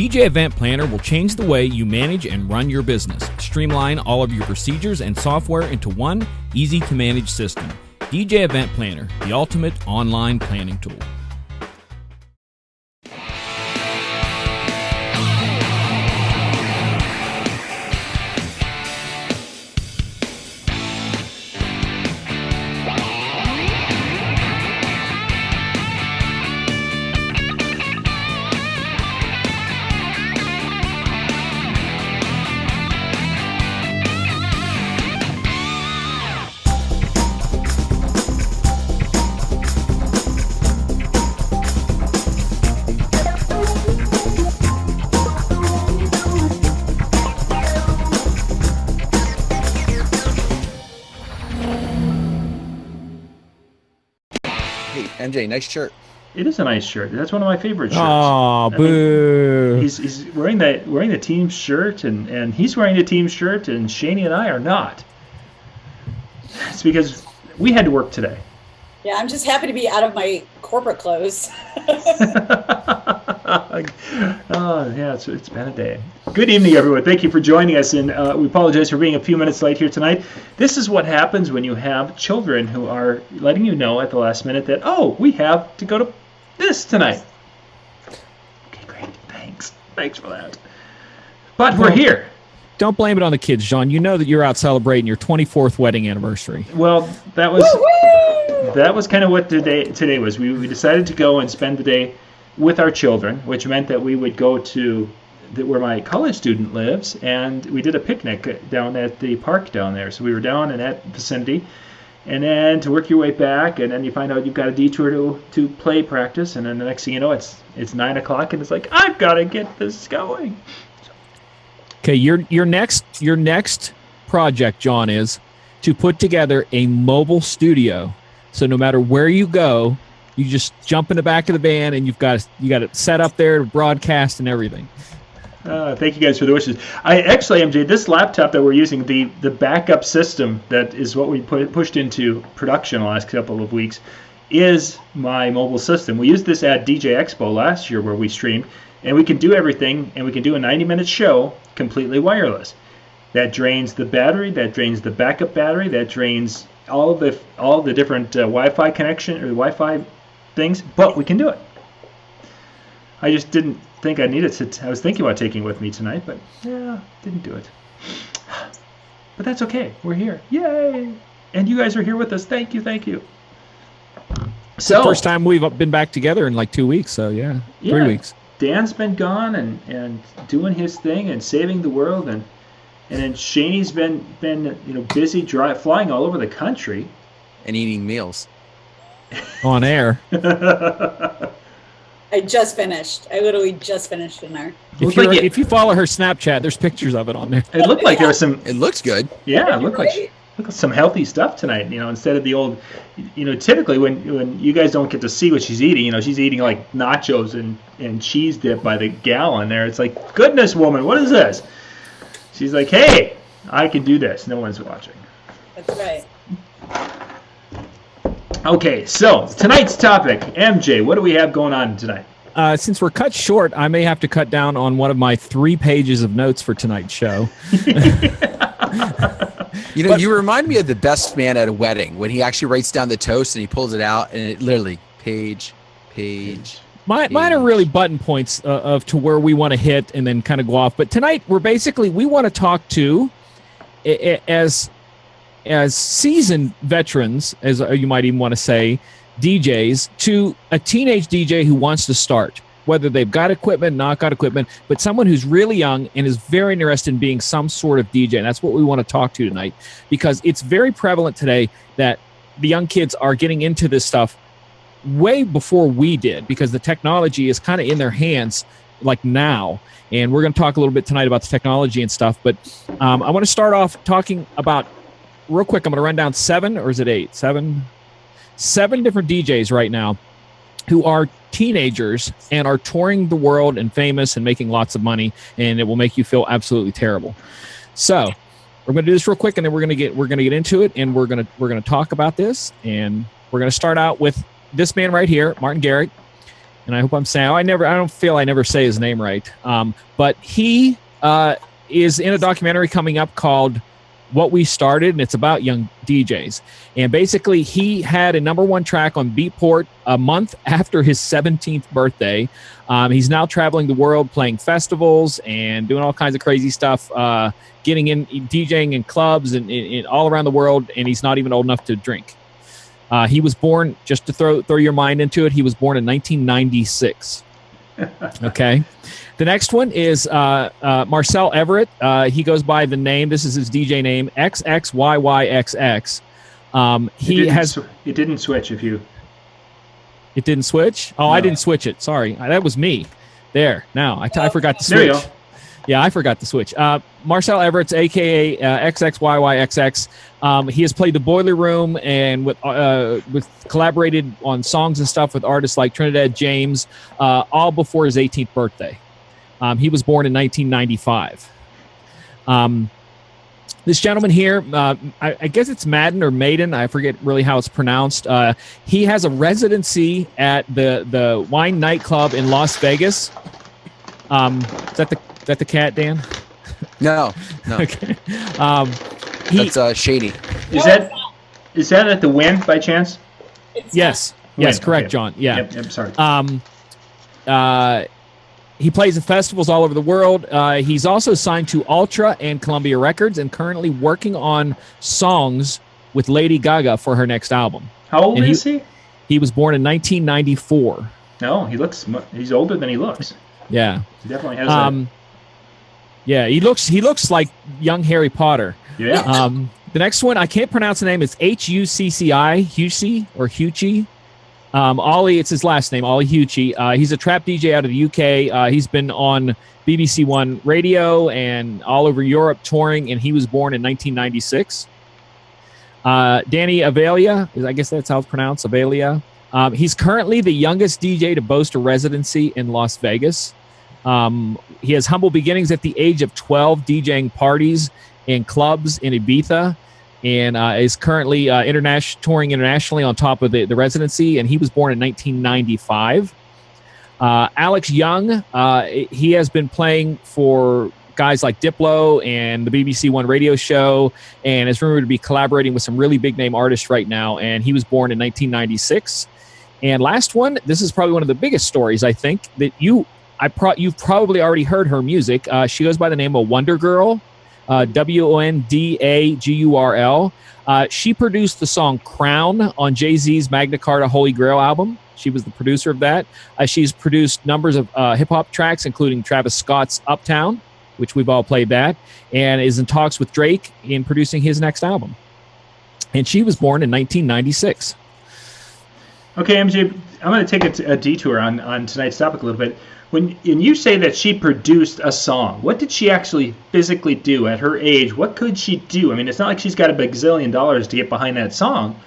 DJ Event Planner will change the way you manage and run your business. Streamline all of your procedures and software into one easy-to-manage system. DJ Event Planner, the ultimate online planning tool. MJ, nice shirt. It is a nice shirt. That's one of my favorite shirts. Oh, boo! He's wearing the team shirt, and he's wearing the team shirt, and Shani and I are not. It's because we had to work today. Yeah, I'm just happy to be out of my corporate clothes. Oh, yeah, it's been a day. Good evening, everyone. Thank you for joining us, and we apologize for being a few minutes late here tonight. This is what happens when you have children who are letting you know at the last minute that, oh, we have to go to this tonight. Okay, great. Thanks for that. But we're here. Don't blame it on the kids, John. You know that you're out celebrating your 24th wedding anniversary. Well, that was kind of what today was. We decided to go and spend the day with our children, which meant that we would go to where my college student lives, and we did a picnic down at the park down there. So we were down in that vicinity, and then to work your way back, and then you find out you've got a detour to play practice, and then the next thing you know, it's 9 o'clock, and it's like, I've got to get this going. Okay, your next project, John, is to put together a mobile studio. So no matter where you go, you just jump in the back of the van, and you got it set up there to broadcast and everything. Thank you guys for the wishes. MJ, this laptop that we're using, the backup system that is what we pushed into production the last couple of weeks, is my mobile system. We used this at DJ Expo last year where we streamed, and we can do everything, and we can do a 90-minute show completely wireless. That drains the battery, that drains the backup battery, that drains all the different Wi-Fi connection or Wi-Fi things, but we can do it. I just didn't think I needed to. I was thinking about taking it with me tonight, but yeah, didn't do it. But that's okay. We're here. Yay! And you guys are here with us. Thank you. It's the first time we've been back together in like 2 weeks, so yeah, 3 weeks. Dan's been gone and doing his thing and saving the world, and then Shani's been busy flying all over the country and eating meals on air. I just finished. I literally just finished dinner. If you follow her Snapchat, there's pictures of it on there. It looked like there was some. It looks good. Yeah, it looked like some healthy stuff tonight. Instead of the old. Typically when you guys don't get to see what she's eating, she's eating like nachos and cheese dip by the gallon there. It's like, goodness, woman, what is this? She's like, hey, I can do this. No one's watching. That's right. Okay, so tonight's topic, MJ, what do we have going on tonight? Since we're cut short, I may have to cut down on one of my 3 pages of notes for tonight's show. You remind me of the best man at a wedding when he actually writes down the toast and he pulls it out and it literally page. Mine are really button points of to where we want to hit and then kind of go off. But tonight we want to talk to as seasoned veterans, as you might even want to say, DJs, to a teenage DJ who wants to start, whether they've got equipment, not got equipment, but someone who's really young and is very interested in being some sort of DJ. And that's what we want to talk to tonight, because it's very prevalent today that the young kids are getting into this stuff way before we did, because the technology is kind of in their hands like now. And we're going to talk a little bit tonight about the technology and stuff. But I want to start off talking about, real quick, I'm going to run down 7 different DJs right now who are teenagers and are touring the world and famous and making lots of money, and it will make you feel absolutely terrible. So we're going to do this real quick, and then we're going to get into it, and we're going to talk about this, and we're going to start out with this man right here, Martin Garrett. and I hope I'm saying, I don't feel I never say his name right. But he is in a documentary coming up called What We Started, and it's about young DJs. And basically, he had a #1 track on Beatport a month after his 17th birthday. He's now traveling the world, playing festivals and doing all kinds of crazy stuff, getting in DJing in clubs and all around the world, and he's not even old enough to drink. He was born, just to throw your mind into it, he was born in 1996. Okay. The next one is Marcel Everett. He goes by the name, this is his DJ name, XXYYXX. It didn't switch if you... It didn't switch? Oh, no. I didn't switch it. Sorry. That was me. There. Now, I forgot to switch. There you go. Yeah, I forgot to switch. Marcel Everett's, a.k.a. XXYYXX. He has played the Boiler Room and with collaborated on songs and stuff with artists like Trinidad James, all before his 18th birthday. He was born in 1995. This gentleman here, I guess it's Madden or Maiden. I forget really how it's pronounced. He has a residency at the Wine Nightclub in Las Vegas. Is that the cat, Dan? No. Okay. That's Shady. Is that at the Win by chance? Yes. Win. Yes, correct, Okay. John. Yeah. Yep, sorry. He plays at festivals all over the world. He's also signed to Ultra and Columbia Records and currently working on songs with Lady Gaga for her next album. How old is he? He was born in 1994. No, he's older than he looks. Yeah. He definitely has that. Yeah, he looks like young Harry Potter. Yeah. The next one, I can't pronounce the name. It's Hucci, Hucci or Hucci. Ollie, it's his last name, Ollie Hucci. He's a trap DJ out of the UK. He's been on BBC One radio and all over Europe touring, and he was born in 1996. Danny Avalia, I guess that's how it's pronounced, Avalia. He's currently the youngest DJ to boast a residency in Las Vegas. He has humble beginnings at the age of 12, DJing parties in clubs in Ibiza, and is currently touring internationally on top of the residency, and he was born in 1995. Alex Young, he has been playing for guys like Diplo and the BBC One radio show, and is rumored to be collaborating with some really big name artists right now, and he was born in 1996. And last one, this is probably one of the biggest stories, I think, that you've probably already heard her music. She goes by the name of Wonder Girl, Wondagurl. She produced the song Crown on Jay-Z's Magna Carta Holy Grail album. She was the producer of that. She's produced numbers of hip-hop tracks, including Travis Scott's Uptown, which we've all played that, and is in talks with Drake in producing his next album. And she was born in 1996. Okay, MJ, I'm going to take a detour on tonight's topic a little bit. When you say that she produced a song, what did she actually physically do at her age? What could she do? I mean, it's not like she's got a bazillion dollars to get behind that song.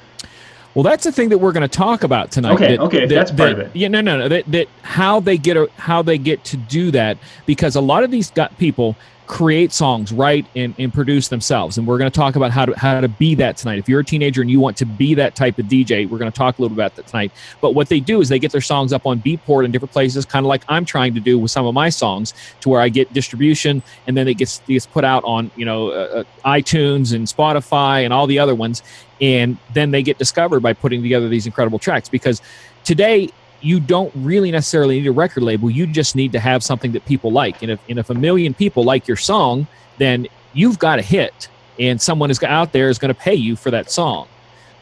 Well, that's the thing that we're going to talk about tonight. Okay, that's part of it. Yeah, no. That how they get to do that, because a lot of these people create songs, write and produce themselves, and we're going to talk about how to be that tonight. If you're a teenager and you want to be that type of DJ, we're going to talk a little about that tonight. But what they do is they get their songs up on Beatport and different places, kind of like I'm trying to do with some of my songs, to where I get distribution, and then it gets put out on iTunes and Spotify and all the other ones, and then they get discovered by putting together these incredible tracks. Because today, you don't really necessarily need a record label. You just need to have something that people like. And if a million people like your song, then you've got a hit, and someone out there is going to pay you for that song.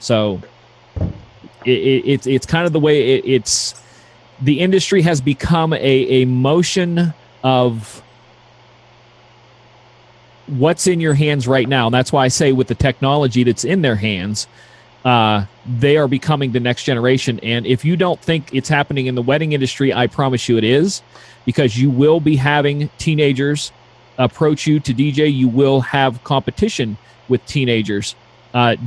So it's kind of the way it's the industry has become a motion of what's in your hands right now. And that's why I say with the technology that's in their hands, they are becoming the next generation. And if you don't think it's happening in the wedding industry, I promise you it is, because you will be having teenagers approach you to DJ. You will have competition with teenagers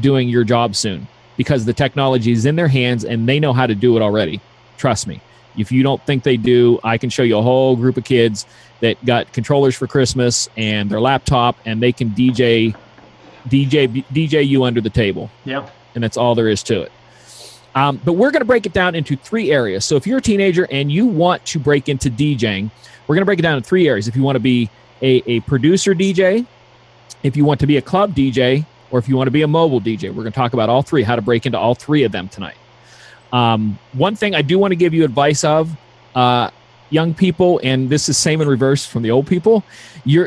doing your job soon, because the technology is in their hands and they know how to do it already. Trust me. If you don't think they do, I can show you a whole group of kids that got controllers for Christmas and their laptop, and they can DJ you under the table. Yeah. And that's all there is to it. But we're going to break it down into 3 areas. So if you're a teenager and you want to break into DJing, we're going to break it down in 3 areas. If you want to be a producer DJ, if you want to be a club DJ, or if you want to be a mobile DJ. We're going to talk about all 3, how to break into all 3 of them tonight. One thing I do want to give you advice of, young people, and this is same in reverse from the old people,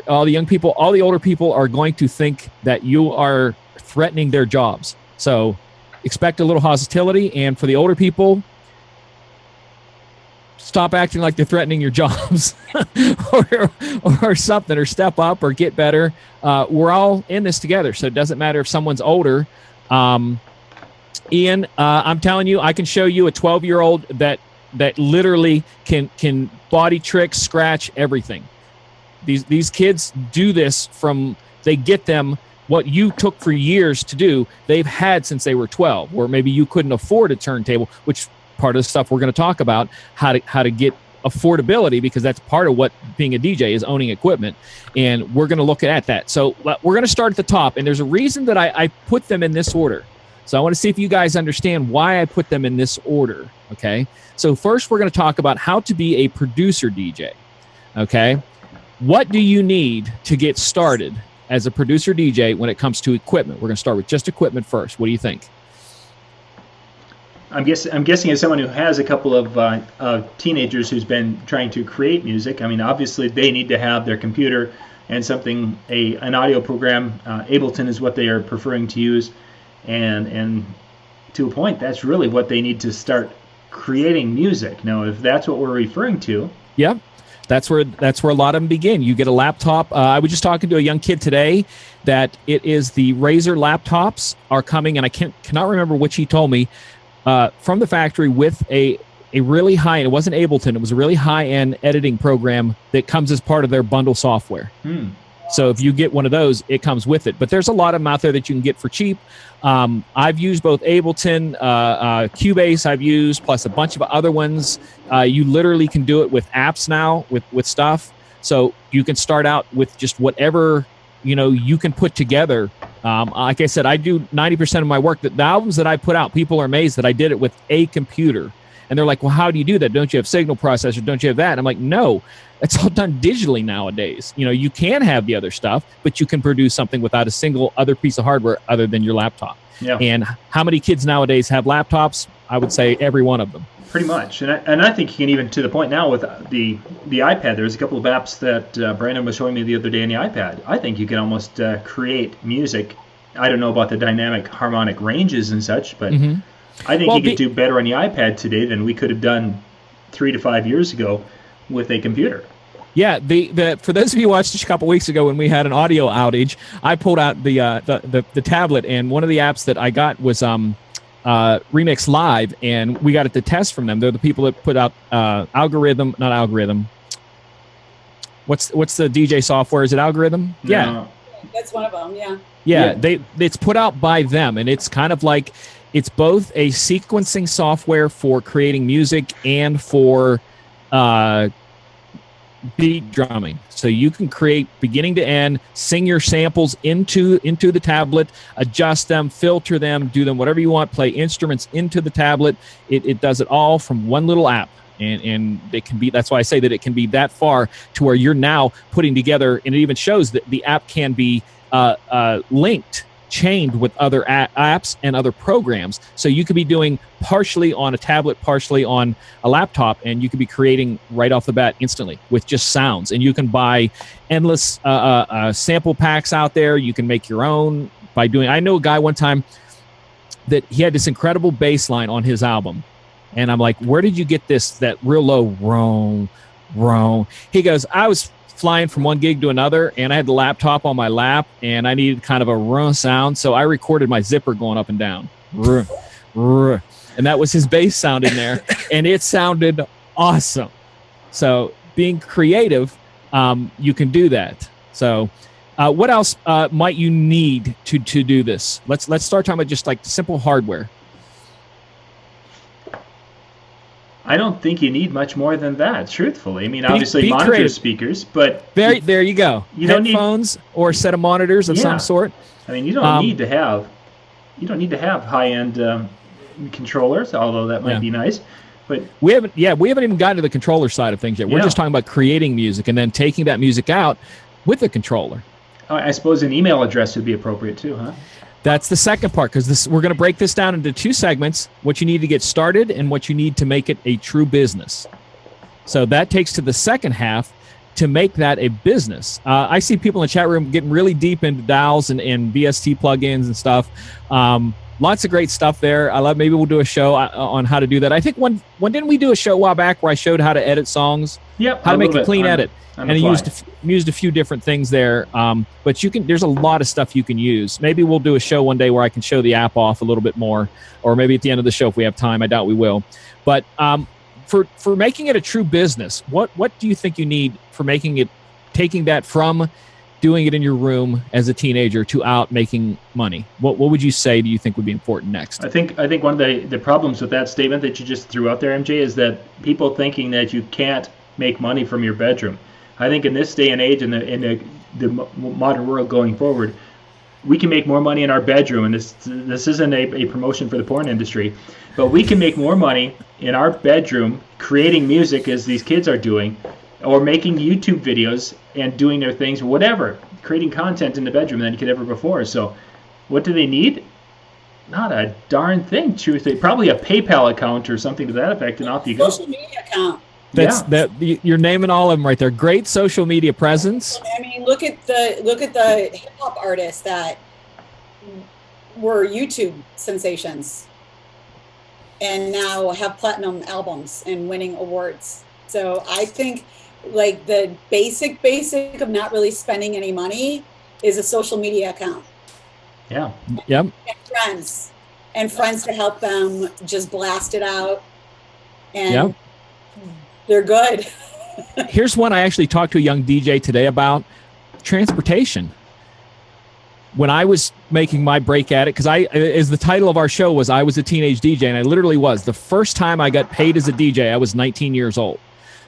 all the young people, all the older people are going to think that you are threatening their jobs. So expect a little hostility, and for the older people, stop acting like they're threatening your jobs or something, or step up or get better. We're all in this together, so it doesn't matter if someone's older. Ian, I'm telling you, I can show you a 12-year-old that literally can body trick, scratch, everything. These kids do this they get them what you took for years to do, they've had since they were 12, or maybe you couldn't afford a turntable, which part of the stuff we're going to talk about, how to get affordability, because that's part of what being a DJ is, owning equipment. And we're going to look at that. So we're going to start at the top, and there's a reason that I put them in this order. So I want to see if you guys understand why I put them in this order. Okay. So first we're going to talk about how to be a producer DJ. Okay. What do you need to get started as a producer DJ when it comes to equipment? We're going to start with just equipment first. What do you think? I'm guessing as someone who has a couple of teenagers who's been trying to create music, I mean, obviously they need to have their computer and an audio program. Ableton is what they are preferring to use, and to a point, that's really what they need to start creating music. Now, if that's what we're referring to, yeah. That's where a lot of them begin. You get a laptop. I was just talking to a young kid today that it is the Razer laptops are coming, and I cannot remember which he told me, from the factory with a really high, and it wasn't Ableton, it was a really high-end editing program that comes as part of their bundle software. So if you get one of those, it comes with it. But there's a lot of them out there that you can get for cheap. I've used both Ableton, Cubase I've used, plus a bunch of other ones. You literally can do it with apps now, with stuff. So you can start out with just whatever, you can put together. Like I said, I do 90% of my work. The albums that I put out, people are amazed that I did it with a computer. And they're like, well, how do you do that? Don't you have signal processor? Don't you have that? And I'm like, no, it's all done digitally nowadays. You can have the other stuff, but you can produce something without a single other piece of hardware other than your laptop. Yeah. And how many kids nowadays have laptops? I would say every one of them. Pretty much. And I think you can, even to the point now with the iPad, there's a couple of apps that Brandon was showing me the other day on the iPad. I think you can almost create music. I don't know about the dynamic harmonic ranges and such, but I think you could do better on the iPad today than we could have done 3 to 5 years ago with a computer. Yeah, for those of you who watched a couple weeks ago when we had an audio outage, I pulled out the tablet, and one of the apps that I got was Remix Live, and we got it to test from them. They're the people that put out Algorithm. What's the DJ software? Is it Algorithm? No. Yeah, that's one of them. Yeah. Yeah, it's put out by them, and it's kind of like, it's both a sequencing software for creating music and for beat drumming. So you can create beginning to end, sing your samples into the tablet, adjust them, filter them, do them whatever you want, play instruments into the tablet. It does it all from one little app. And it can be, that's why I say that it can be that far to where you're now putting together, and it even shows that the app can be linked, chained with other apps and other programs. So you could be doing partially on a tablet, partially on a laptop, and you could be creating right off the bat instantly with just sounds. And you can buy endless sample packs out there. You can make your own by doing, I know a guy one time that he had this incredible bass line on his album. And I'm like, where did you get that real low roam? He goes, I was flying from one gig to another, and I had the laptop on my lap, and I needed kind of a ruh sound, so I recorded my zipper going up and down. Ruh, ruh. And that was his bass sound in there, and it sounded awesome. So being creative, you can do that. So what else might you need to do this? Let's start talking about just like simple hardware. I don't think you need much more than that, truthfully. I mean, obviously monitor creative. Speakers, but there you go. You headphones or a set of monitors of some sort. I mean, you don't need to have high-end controllers, although that might be nice. But we haven't even gotten to the controller side of things yet. We're just talking about creating music and then taking that music out with a controller. I suppose an email address would be appropriate too, huh? That's the second part, because we're going to break this down into two segments: what you need to get started and what you need to make it a true business. So that takes to the second half to make that a business. I see people in the chat room getting really deep into DAWs and VST plugins and stuff. Lots of great stuff there. Maybe we'll do a show on how to do that. I think one didn't we do a show a while back where I showed how to edit songs? Yep. How to make a clean edit. And I used a few different things there. But there's a lot of stuff you can use. Maybe we'll do a show one day where I can show the app off a little bit more, or maybe at the end of the show if we have time. I doubt we will. But for making it a true business, what do you think you need for taking that from doing it in your room as a teenager to out making money? What would you say do you think would be important next? I think one of the problems with that statement that you just threw out there, MJ, is that people thinking that you can't make money from your bedroom. I think in this day and age, in the modern world going forward, we can make more money in our bedroom, and this isn't a promotion for the porn industry, but we can make more money in our bedroom creating music as these kids are doing, or making YouTube videos and doing their things, or whatever, creating content in the bedroom than you could ever before. So what do they need? Not a darn thing, truthfully. Probably a PayPal account or something to that effect, and off you go. Social media account. You're naming all of them right there. Great social media presence. I mean, look at the hip hop artists that were YouTube sensations and now have platinum albums and winning awards. So I think like the basic of not really spending any money is a social media account. Yeah. Yep. And friends to help them just blast it out. And they're good. Here's one I actually talked to a young DJ today about: transportation. When I was making my break at it, because as the title of our show was, I was a teenage DJ, and I literally was. The first time I got paid as a DJ, I was 19 years old.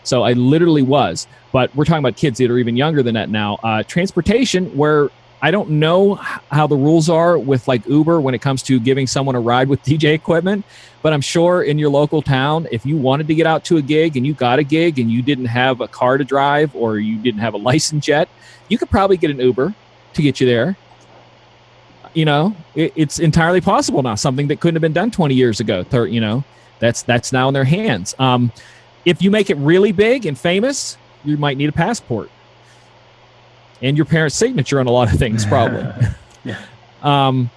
So I literally was. But we're talking about kids that are even younger than that now. Transportation, where I don't know how the rules are with like Uber when it comes to giving someone a ride with DJ equipment, but I'm sure in your local town, if you wanted to get out to a gig and you got a gig and you didn't have a car to drive or you didn't have a license yet, you could probably get an Uber to get you there. You know, it's entirely possible now, something that couldn't have been done 20 years ago. You know, that's now in their hands. If you make it really big and famous, you might need a passport. And your parents' signature on a lot of things, probably. And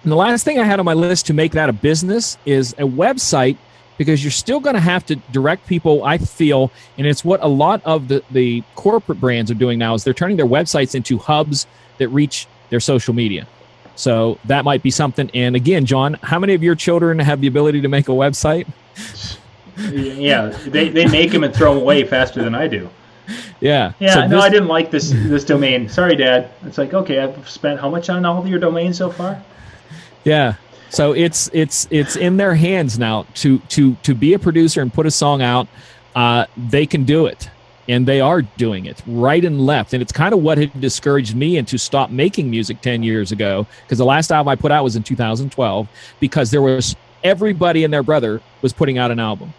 the last thing I had on my list to make that a business is a website, because you're still going to have to direct people, I feel, and it's what a lot of the corporate brands are doing now, is they're turning their websites into hubs that reach their social media. So that might be something. And again, John, how many of your children have the ability to make a website? Yeah, they make them and throw them away faster than I do. Yeah. I didn't like this domain. Sorry, Dad. It's like, okay, I've spent how much on all of your domains so far? Yeah. So it's in their hands now to be a producer and put a song out. They can do it, and they are doing it right and left. And it's kind of what had discouraged me into stop making music 10 years ago, because the last album I put out was in 2012, because there was everybody and their brother was putting out an album.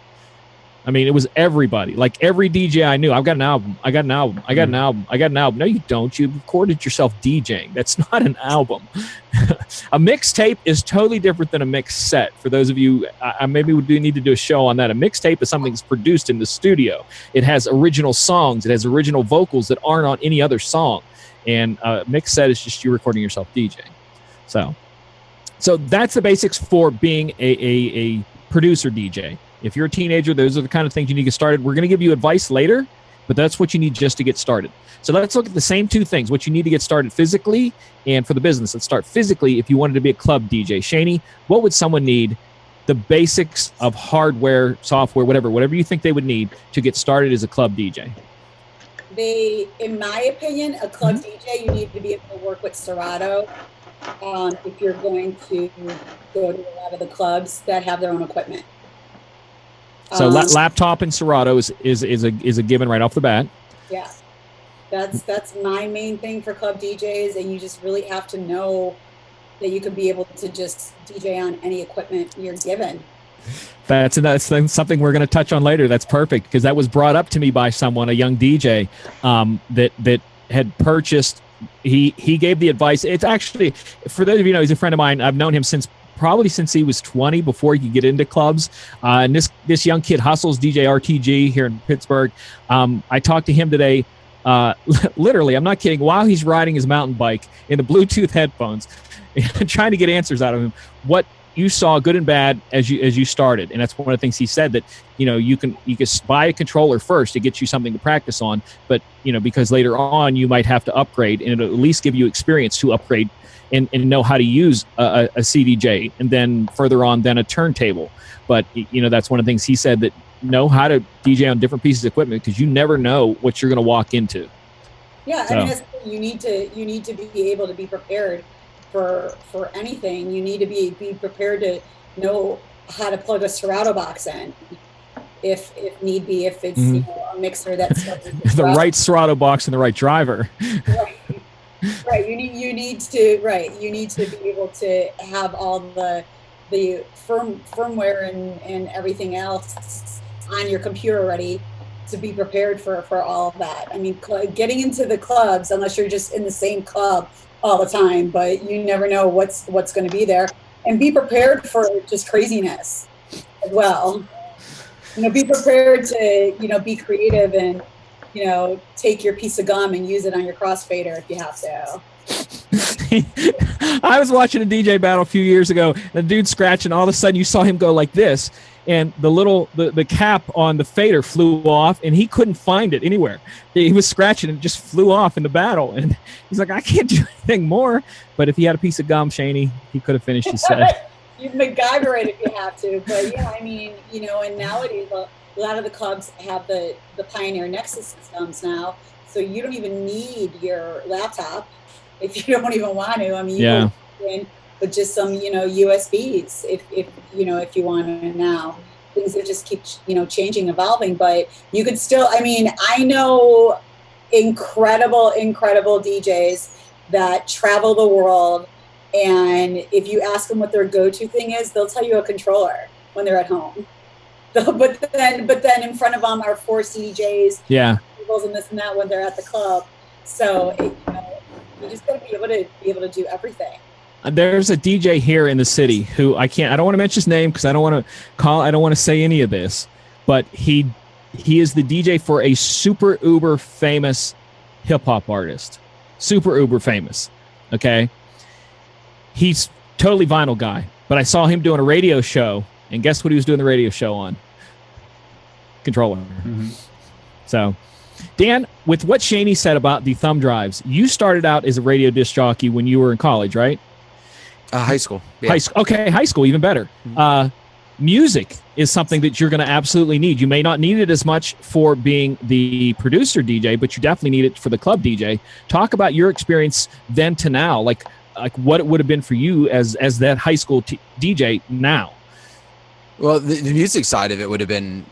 I mean, it was everybody. Like every DJ I knew, I've got an album. I got an album. I got an album. I got an album. No, you don't. You recorded yourself DJing. That's not an album. A mixtape is totally different than a mix set. For those of you, maybe we do need to do a show on that. A mixtape is something that's produced in the studio. It has original songs. It has original vocals that aren't on any other song. And a mix set is just you recording yourself DJing. So that's the basics for being a producer DJ. If you're a teenager, those are the kind of things you need to get started. We're going to give you advice later, but that's what you need just to get started. So let's look at the same two things, what you need to get started physically and for the business. Let's start physically. If you wanted to be a club DJ, Shani, what would someone need? The basics of hardware, software, whatever you think they would need to get started as a club DJ. In my opinion, a club DJ, you need to be able to work with Serato. If you're going to go to a lot of the clubs that have their own equipment. So laptop and Serato is a given right off the bat. Yeah, that's my main thing for club DJs, and you just really have to know that you could be able to just DJ on any equipment you're given. That's something we're going to touch on later. That's perfect, because that was brought up to me by someone, a young DJ, that had purchased. He gave the advice. It's actually, for those of you who know, he's a friend of mine. I've known him probably since he was 20, before he could get into clubs. And this young kid hustles DJ RTG here in Pittsburgh. I talked to him today. Literally, I'm not kidding. While he's riding his mountain bike in the Bluetooth headphones, trying to get answers out of him, what you saw, good and bad, as you started. And that's one of the things he said, that you can buy a controller first to get you something to practice on, but because later on you might have to upgrade, and it'll at least give you experience to upgrade and know how to use a CDJ, and then further on then a turntable. But that's one of the things he said, that know how to DJ on different pieces of equipment, because you never know what you're going to walk into. Yeah, so. I mean, you need to be able to be prepared for anything. You need to be prepared to know how to plug a Serato box in, if need be, if it's a mixer that's the right Serato box and the right driver. Right. You need to be able to have all the firmware and everything else on your computer ready to be prepared for all of that. I mean, getting into the clubs, unless you're just in the same club all the time, but you never know what's going to be there, and be prepared for just craziness as well. Be prepared to be creative, and take your piece of gum and use it on your crossfader if you have to. I was watching a DJ battle a few years ago, and the dude scratching, all of a sudden you saw him go like this, and the cap on the fader flew off, and he couldn't find it anywhere. He was scratching and it just flew off in the battle, and he's like, I can't do anything more. But if he had a piece of gum, Shaney, he could have finished his set. You MacGyver it if you have to. But yeah, I mean, and nowadays a lot of the clubs have the Pioneer Nexus systems now, so you don't even need your laptop if you don't even want to. I mean, you go in with just some, USBs if you want to now. Things that just keep, changing, evolving, but you could still, I know incredible DJs that travel the world, and if you ask them what their go-to thing is, they'll tell you a controller when they're at home. But then in front of them are 4 CDJs, and this and that when they're at the club. So you just got to be able to do everything. There's a DJ here in the city who I don't want to mention his name, because I don't want to say any of this, but he is the DJ for a super uber famous hip hop artist. Super uber famous. Okay. He's totally vinyl guy, but I saw him doing a radio show, and guess what he was doing the radio show on? Controller. Mm-hmm. So, Dan, with what Shaney said about the thumb drives, you started out as a radio disc jockey when you were in college, right? High school. Yeah. High school, even better. Mm-hmm. Music is something that you're going to absolutely need. You may not need it as much for being the producer DJ, but you definitely need it for the club DJ. Talk about your experience then to now, like what it would have been for you as that high school DJ now. Well, the music side of it would have been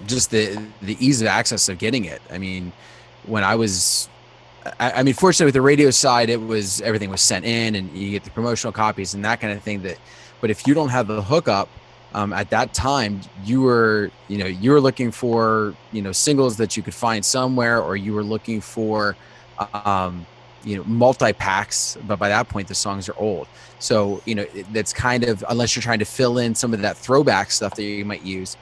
just the ease of access of getting it. I mean, when I was, fortunately with the radio side, everything was sent in, and you get the promotional copies and that kind of thing. But if you don't have the hookup at that time, you were looking for singles that you could find somewhere, or you were looking for multi-packs, but by that point the songs are old. So, that's kind of, unless you're trying to fill in some of that throwback stuff that you might use,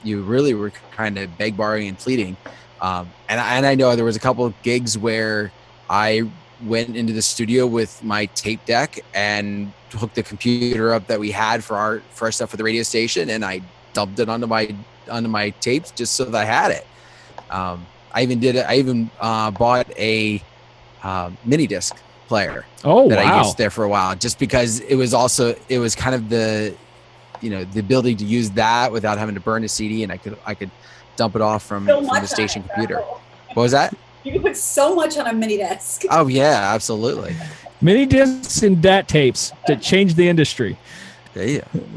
you really were kind of beg, borrowing, and pleading. And I know there was a couple of gigs where I went into the studio with my tape deck and hooked the computer up that we had for our stuff for the radio station, and I dumped it onto my tapes just so that I had it. I even bought a mini disc player I used there for a while, just because it was kind of the ability to use that without having to burn a CD, and I could dump it off from the station computer. What was that? You can put so much on a mini disc. Oh yeah, absolutely. Mini discs and DAT tapes to change the industry.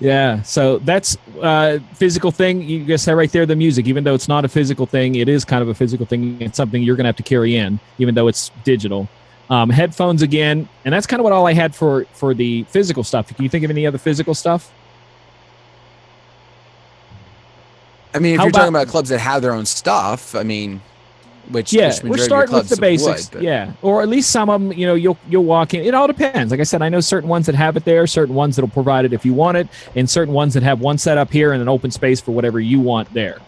Yeah. So that's a physical thing. You just said right there, the music, even though it's not a physical thing, it is kind of a physical thing. It's something you're going to have to carry in, even though it's digital. Headphones again, and that's kind of what all I had for the physical stuff. Can you think of any other physical stuff? I mean, if you're talking about clubs that have their own stuff, I mean, which we're starting with the basics, or at least some of them. You'll walk in. It all depends. Like I said, I know certain ones that have it there, certain ones that'll provide it if you want it, and certain ones that have one set up here and an open space for whatever you want there.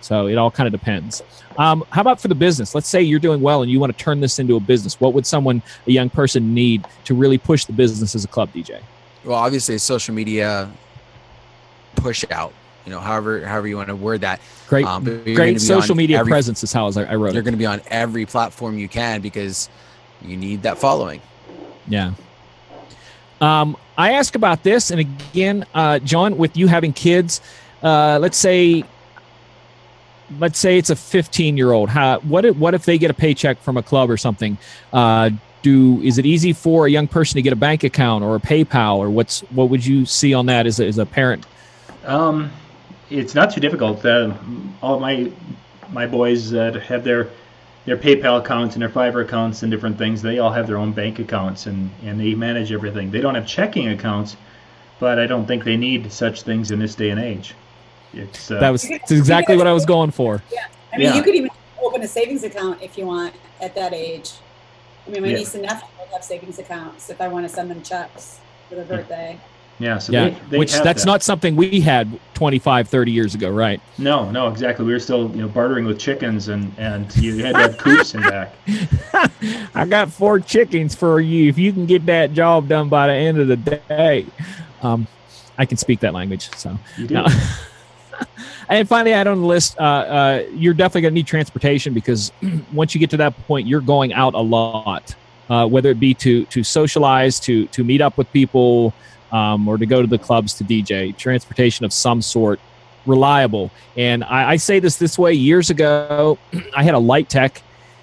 So it all kind of depends. How about for the business? Let's say you're doing well and you want to turn this into a business. What would a young person need to really push the business as a club DJ? Well, obviously, social media push out. However you want to word that. Great social media presence is how I wrote it. You're going to be on every platform you can because you need that following. Yeah. I ask about this, and again, John, with you having kids, let's say it's a 15-year-old. What if they get a paycheck from a club or something? Is it easy for a young person to get a bank account or a PayPal, or what would you see on that as a parent? It's not too difficult. All my boys that have their PayPal accounts and their Fiverr accounts and different things, they all have their own bank accounts and they manage everything. They don't have checking accounts, but I don't think they need such things in this day and age. It's exactly what I was going for. Yeah, I mean, you could even open a savings account if you want at that age. I mean, my niece and nephew have savings accounts if I want to send them checks for their birthday. Yeah, so that's not something we had 25, 30 years ago, right? No, exactly. We were still, bartering with chickens, and you had to have coops in back. I got 4 chickens for you if you can get that job done by the end of the day. I can speak that language, so. You do. And finally, I add on the list, you're definitely going to need transportation because once you get to that point, you're going out a lot, whether it be to socialize, to meet up with people, or to go to the clubs to DJ. Transportation of some sort, reliable. And I say this way. Years ago, I had a light tech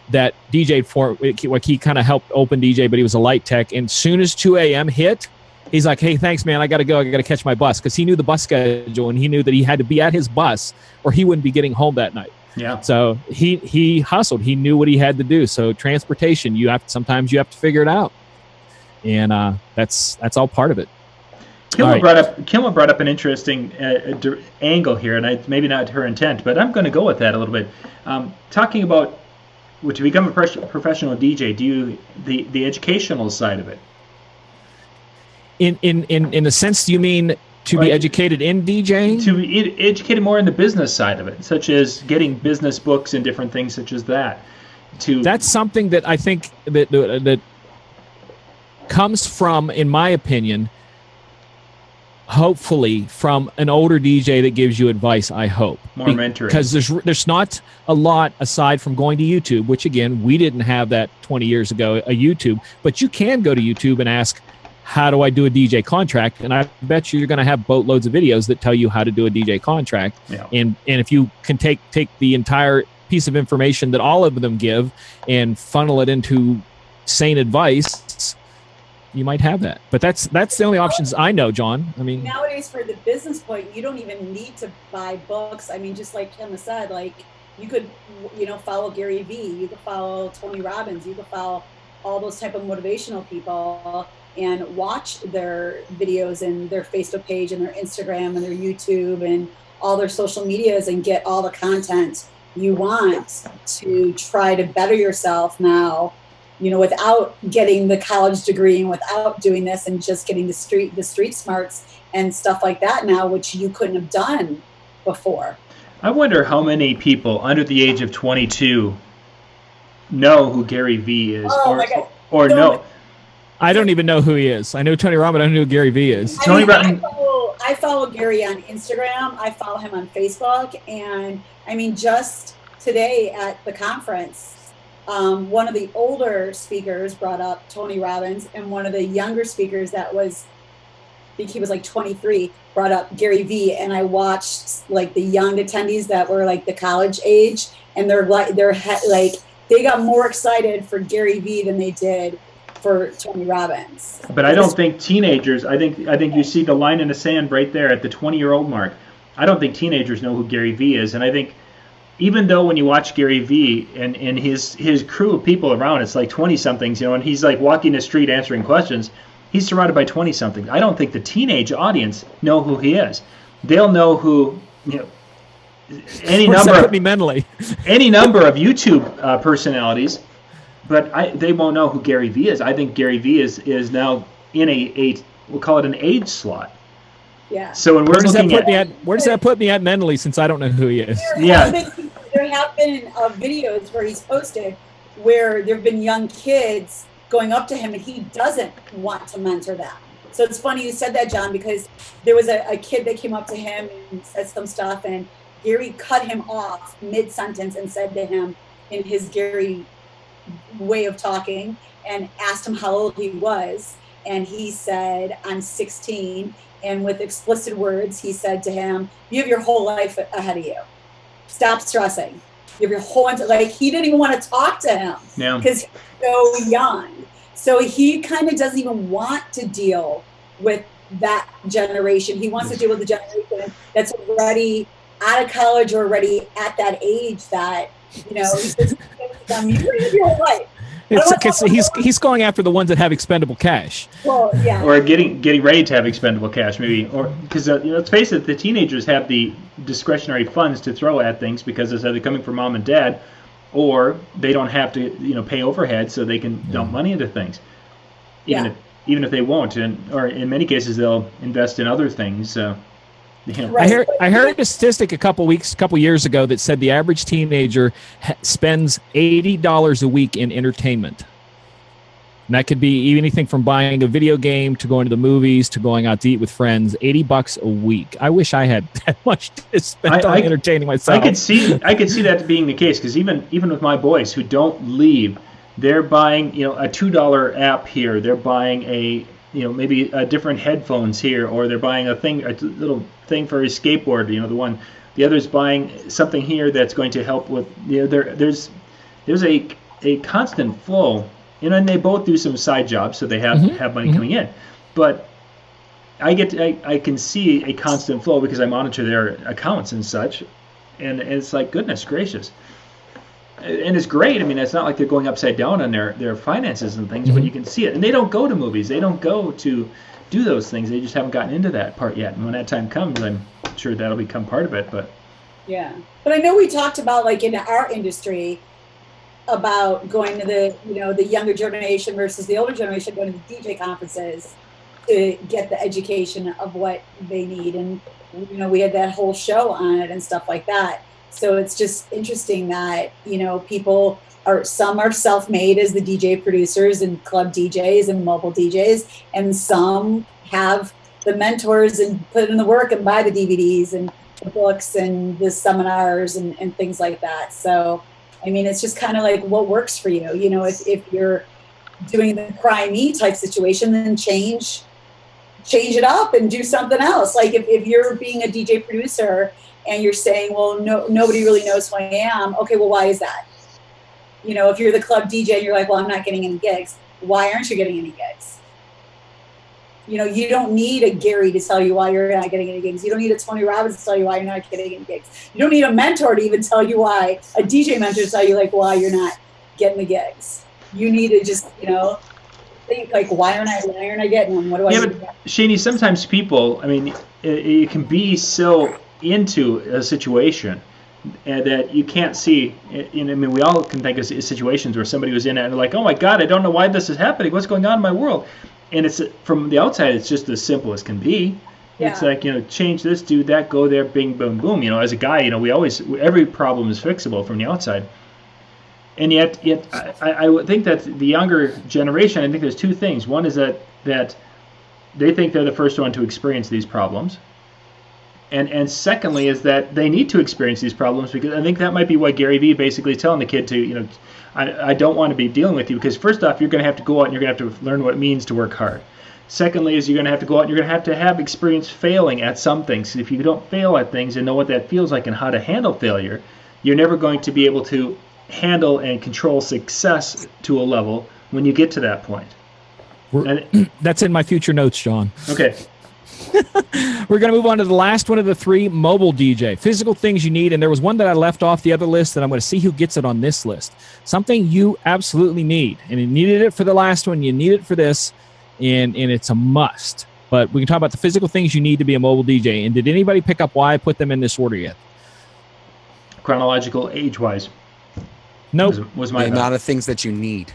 that DJ'd for, he kind of helped open DJ, but he was a light tech. And as soon as 2 a.m. hit, he's like, hey, thanks, man. I got to go. I got to catch my bus, because he knew the bus schedule and he knew that he had to be at his bus or he wouldn't be getting home that night. Yeah. So he hustled. He knew what he had to do. So transportation, sometimes you have to figure it out. And that's all part of it. Kilma brought up an interesting angle here, and maybe not her intent, but I'm going to go with that a little bit. Talking about to become a professional DJ, the educational side of it. In the sense, do you mean to be educated in DJing? To be educated more in the business side of it, such as getting business books and different things such as that. That's something that I think that comes from, in my opinion, hopefully from an older DJ that gives you advice. I hope more mentoring, because there's not a lot aside from going to YouTube, which again we didn't have that 20 years ago, a YouTube. But you can go to YouTube and ask, how do I do a DJ contract? And I bet you're going to have boatloads of videos that tell you how to do a DJ contract. Yeah. And if you can take the entire piece of information that all of them give and funnel it into sane advice, you might have that. But that's the only options I know, John. I mean, nowadays for the business point, you don't even need to buy books. I mean, just like Kim said, like you could, follow Gary Vee, you could follow Tony Robbins, you could follow all those type of motivational people and watch their videos and their Facebook page and their Instagram and their YouTube and all their social medias and get all the content you want to try to better yourself now, without getting the college degree and without doing this and just getting the street smarts and stuff like that now, which you couldn't have done before. I wonder how many people under the age of 22 know who Gary Vee is, or know. I don't even know who he is. I know Tony Robbins. I don't know who Gary Vee is. I follow Gary on Instagram. I follow him on Facebook. And I mean, just today at the conference, one of the older speakers brought up Tony Robbins, and one of the younger speakers I think he was like 23, brought up Gary Vee. And I watched like the young attendees that were like the college age, and they got more excited for Gary Vee than they did for Tony Robbins. But I don't think teenagers, I think you see the line in the sand right there at the 20-year-old mark. I don't think teenagers know who Gary Vee is, and I think even though when you watch Gary Vee and his crew of people around, it's like 20-somethings, and he's like walking the street answering questions, he's surrounded by 20-somethings. I don't think the teenage audience know who he is. They'll know who, any number of YouTube personalities, but they won't know who Gary Vee is. I think Gary Vee is now in we'll call it an age slot. Yeah. So when we're looking at where does that put me at mentally, since I don't know who he is? There have been videos where he's posted where there have been young kids going up to him and he doesn't want to mentor them. So it's funny you said that, John, because there was a kid that came up to him and said some stuff, and Gary cut him off mid-sentence and said to him in his Gary way of talking and asked him how old he was. And he said, I'm 16. And with explicit words, he said to him, you have your whole life ahead of you. Stop stressing. You have your whole he didn't even want to talk to him because he's so young. So he kind of doesn't even want to deal with that generation. He wants to deal with the generation that's already out of college or already at that age that, he's just you have your whole life. He's going after the ones that have expendable cash. Well, yeah. Or getting ready to have expendable cash, maybe. Or because let's face it, the teenagers have the discretionary funds to throw at things because they're coming from mom and dad, or they don't have to pay overhead, so they can dump money into things. Even if they won't, or in many cases they'll invest in other things. Right. I heard a statistic a couple years ago that said the average teenager spends $80 a week in entertainment. And that could be anything from buying a video game to going to the movies to going out to eat with friends. $80 a week. I wish I had that much to spend on entertaining myself. I could see that being the case, because even with my boys who don't leave, they're buying a $2 app here. They're buying maybe different headphones here, or they're buying a little thing for his skateboard. The other's buying something here that's going to help with. There's a constant flow, and they both do some side jobs, so they have money coming in. But I can see a constant flow because I monitor their accounts and such, and it's like, goodness gracious. And it's great. I mean, it's not like they're going upside down on their finances and things, but you can see it. And they don't go to movies. They don't go to do those things. They just haven't gotten into that part yet. And when that time comes, I'm sure that'll become part of it. But yeah. But I know we talked about, in our industry, about going to the younger generation versus the older generation, going to the DJ conferences to get the education of what they need. And, we had that whole show on it and stuff like that. So it's just interesting that, some are self-made as the DJ producers and club DJs and mobile DJs, and some have the mentors and put in the work and buy the DVDs and the books and the seminars and things like that. So, I mean, it's just kind of like what works for you. If you're doing the cry me type situation, then change it up and do something else. Like if you're being a DJ producer and you're saying, well, nobody really knows who I am. Okay, well, why is that? If you're the club DJ and you're like, well, I'm not getting any gigs. Why aren't you getting any gigs? You don't need a Gary to tell you why you're not getting any gigs. You don't need a Tony Robbins to tell you why you're not getting any gigs. You don't need a mentor to even tell you why, a DJ mentor to tell you why you're not getting the gigs. You need to just, think why aren't I getting them? What do I do? But Shani, sometimes people, I mean, it can be so into a situation that you can't see. We all can think of situations where somebody was in it and they're like, oh my God, I don't know why this is happening. What's going on in my world? And it's from the outside, it's just as simple as can be. Yeah. It's like, change this, do that, go there, bing, boom, boom. As a guy, every problem is fixable from the outside. And yet I would think that the younger generation, I think there's two things. One is that they think they're the first one to experience these problems. And secondly is that they need to experience these problems, because I think that might be what Gary Vee basically is telling the kid to, I don't want to be dealing with you, because first off, you're going to have to go out and you're going to have to learn what it means to work hard. Secondly is you're going to have to go out and you're going to have experience failing at some things. If you don't fail at things and know what that feels like and how to handle failure, you're never going to be able to handle and control success to a level when you get to that point. That's in my future notes, John. Okay. We're going to move on to the last one of the three, mobile DJ. Physical things you need, and there was one that I left off the other list that I'm going to see who gets it on this list. Something you absolutely need, and you needed it for the last one, you need it for this, and it's a must. But we can talk about the physical things you need to be a mobile DJ. And did anybody pick up why I put them in this order yet? Chronological age-wise. Nope. Was my the amount of things that you need.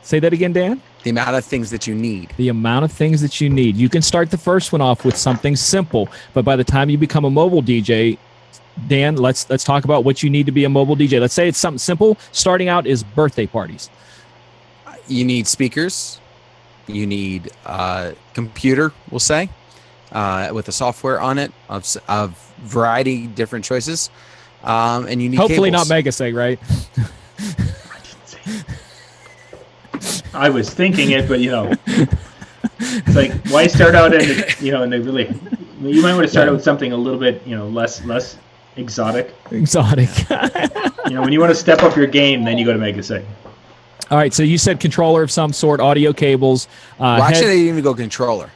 Say that again, Dan. The amount of things that you need. The amount of things that you need. You can start the first one off with something simple, but by the time you become a mobile DJ, Dan, let's talk about what you need to be a mobile DJ. Let's say it's something simple. Starting out is birthday parties. You need speakers. You need a computer, we'll say, with the software on it of variety, different choices. And you need hopefully cables. not Megaseg, right? I was thinking it, but it's like, why start out in the really? You might want to start out with something a little bit less exotic. Exotic. When you want to step up your game, then you go to Megaseg. All right, so you said controller of some sort, audio cables. Well, actually, they didn't even go controller.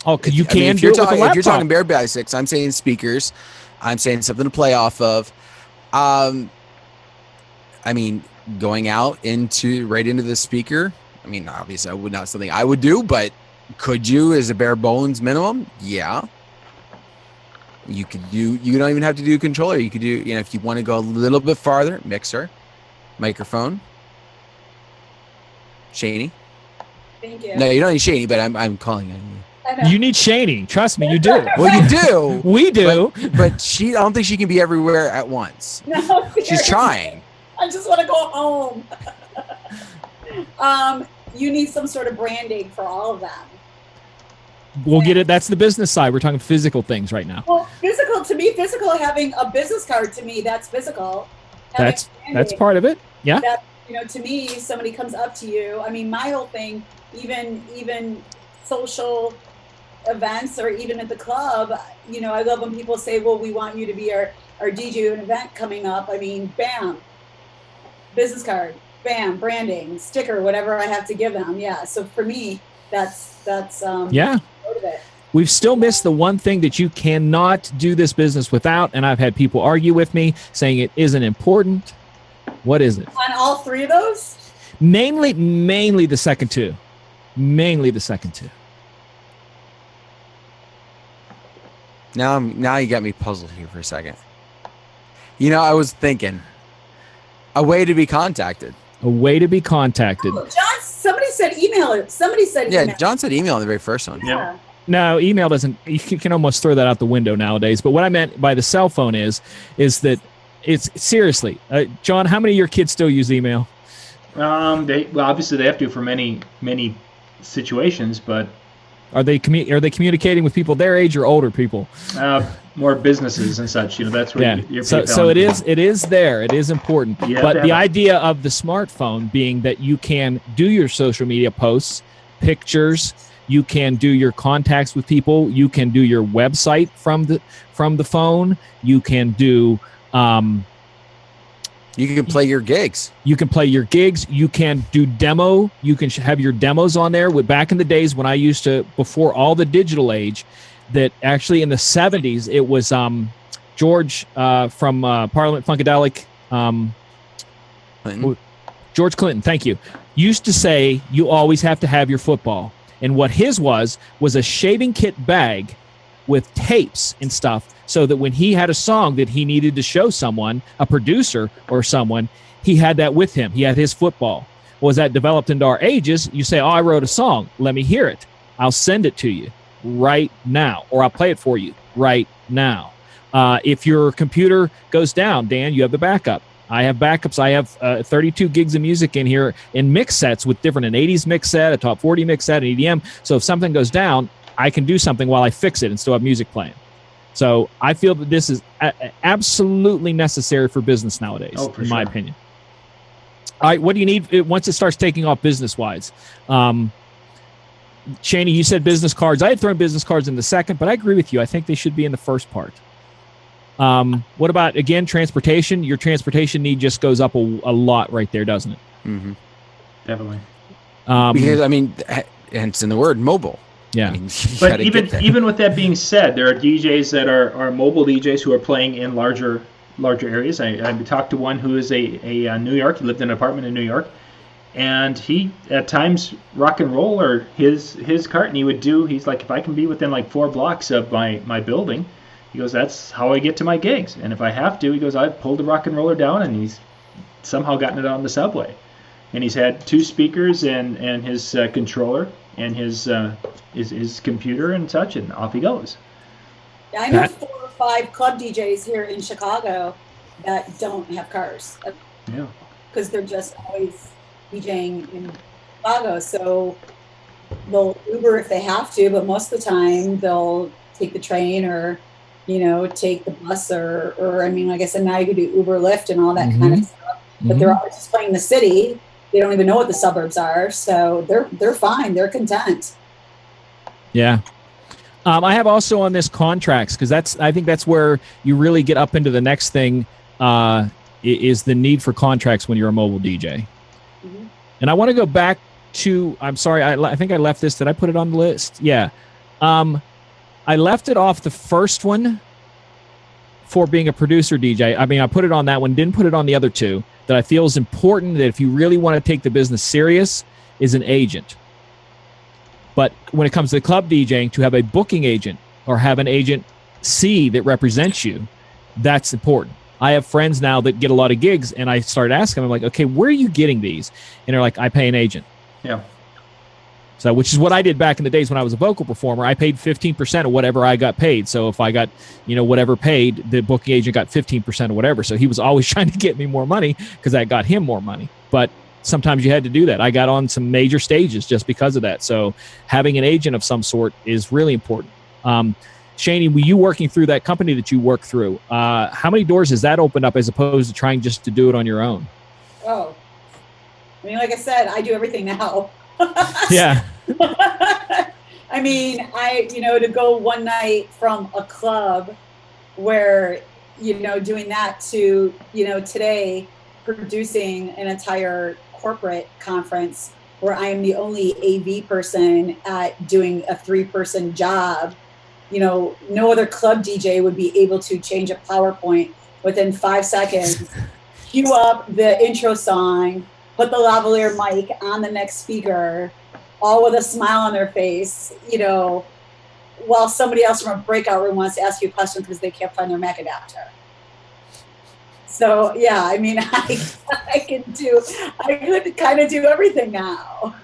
Oh, because you can do it with a laptop. If you're talking bare basics, I'm saying speakers. I'm saying something to play off of. Going out right into the speaker. Obviously, not something I would do, but could you, as a bare bones minimum? Yeah. You could do. You don't even have to do a controller. You could do. If you want to go a little bit farther, mixer, microphone. Shaney. Thank you. No, you don't need Shaney, but I'm calling it. You need Shaney. Trust me, you do. Well, you do. We do. But I don't think she can be everywhere at once. No, she's trying. I just want to go home. You need some sort of branding for all of them. We'll get it. That's the business side. We're talking physical things right now. Well, physical, having a business card to me, that's physical. That's part of it. Yeah. That, to me, somebody comes up to you. My whole thing, even social events or even at the club, I love when people say, well, we want you to be our DJ an event coming up. Bam, business card, bam, branding, sticker, whatever I have to give them. Yeah. So for me, that's yeah. part of it. We've still missed the one thing that you cannot do this business without, and I've had people argue with me saying it isn't important. What is it? On all three of those? Mainly the second two. Mainly the second two. Now you got me puzzled here for a second. I was thinking a way to be contacted. A way to be contacted. Oh, John, somebody said email. Somebody said email. Yeah, John said email on the very first one. Yeah. No, email doesn't. You can almost throw that out the window nowadays. But what I meant by the cell phone is that it's seriously, John. How many of your kids still use email? Obviously they have to for many situations, but are they communicating with people their age or older people? More businesses and such. That's where you're so it is there. It is important. But the idea of the smartphone being that you can do your social media posts, pictures. You can do your contacts with people. You can do your website from the phone. You can do. You can play your gigs. You can play your gigs. You can do demo. You can have your demos on there. Back in the days when I used to, before all the digital age, that actually in the 70s, it was George from Parliament Funkadelic. Clinton. George Clinton, thank you. Used to say you always have to have your football. And what his was a shaving kit bag with tapes and stuff, so that when he had a song that he needed to show someone, a producer or someone, he had that with him. He had his football. Well, as that developed into our ages, you say, oh, I wrote a song. Let me hear it. I'll send it to you right now, or I'll play it for you right now. If your computer goes down, Dan, you have the backup. I have backups. I have 32 gigs of music in here in mix sets with different, an 80s mix set, a top 40 mix set, an EDM. So if something goes down, I can do something while I fix it and still have music playing. So I feel that this is absolutely necessary for business nowadays, in my opinion. All right, what do you need once it starts taking off business-wise? Shaney, you said business cards. I had thrown business cards in the second, but I agree with you. I think they should be in the first part. What about, again, transportation? Your transportation need just goes up a lot right there, doesn't it? Mm-hmm. Definitely. Because, and it's in the word mobile. Yeah. I mean, you But gotta get there. even with that being said, there are DJs that are mobile DJs who are playing in larger areas. I talked to one who is a New York. He lived in an apartment in New York, and he at times rock and roll or his cart, and he would do. He's like, if I can be within like 4 blocks of my building, he goes, that's how I get to my gigs. And if I have to, he goes, I pulled the rock and roller down, and he's somehow gotten it on the subway. And he's had 2 speakers and his controller and his computer and such, and off he goes. Yeah, I know 4 or 5 club DJs here in Chicago that don't have cars. Yeah. Because they're just always DJing in Chicago. So they'll Uber if they have to, but most of the time they'll take the train or, take the bus or I mean, like I said, now you can do Uber, Lyft, and all that kind of stuff. But they're always just playing the city. They don't even know what the suburbs are, so they're fine. They're content. Yeah. I have also on this contracts, because I think that's where you really get up into the next thing, is the need for contracts when you're a mobile DJ. Mm-hmm. And I want to go back to, I'm sorry, I think I left this. Did I put it on the list? Yeah. I left it off the first one for being a producer DJ. I mean, I put it on that one, didn't put it on the other 2, that I feel is important, that if you really want to take the business serious, is an agent. But when it comes to club DJing, to have a booking agent or have an agent C that represents you, that's important. I have friends now that get a lot of gigs, and I started asking them, I'm like, okay, where are you getting these? And they're like, I pay an agent. Yeah. So, which is what I did back in the days when I was a vocal performer. I paid 15% of whatever I got paid. So if I got, whatever paid, the booking agent got 15% or whatever. So he was always trying to get me more money because I got him more money. But sometimes you had to do that. I got on some major stages just because of that. So having an agent of some sort is really important. Shani, were you working through that company that you work through? How many doors has that opened up as opposed to trying just to do it on your own? Oh, I mean, like I said, I do everything now. Yeah. I mean, to go one night from a club where, doing that to, today producing an entire corporate conference where I am the only AV person at doing a 3-person job. No other club DJ would be able to change a PowerPoint within 5 seconds, cue up the intro song, put the lavalier mic on the next speaker, all with a smile on their face, while somebody else from a breakout room wants to ask you a question because they can't find their Mac adapter. So, yeah, I mean, I could kind of do everything now.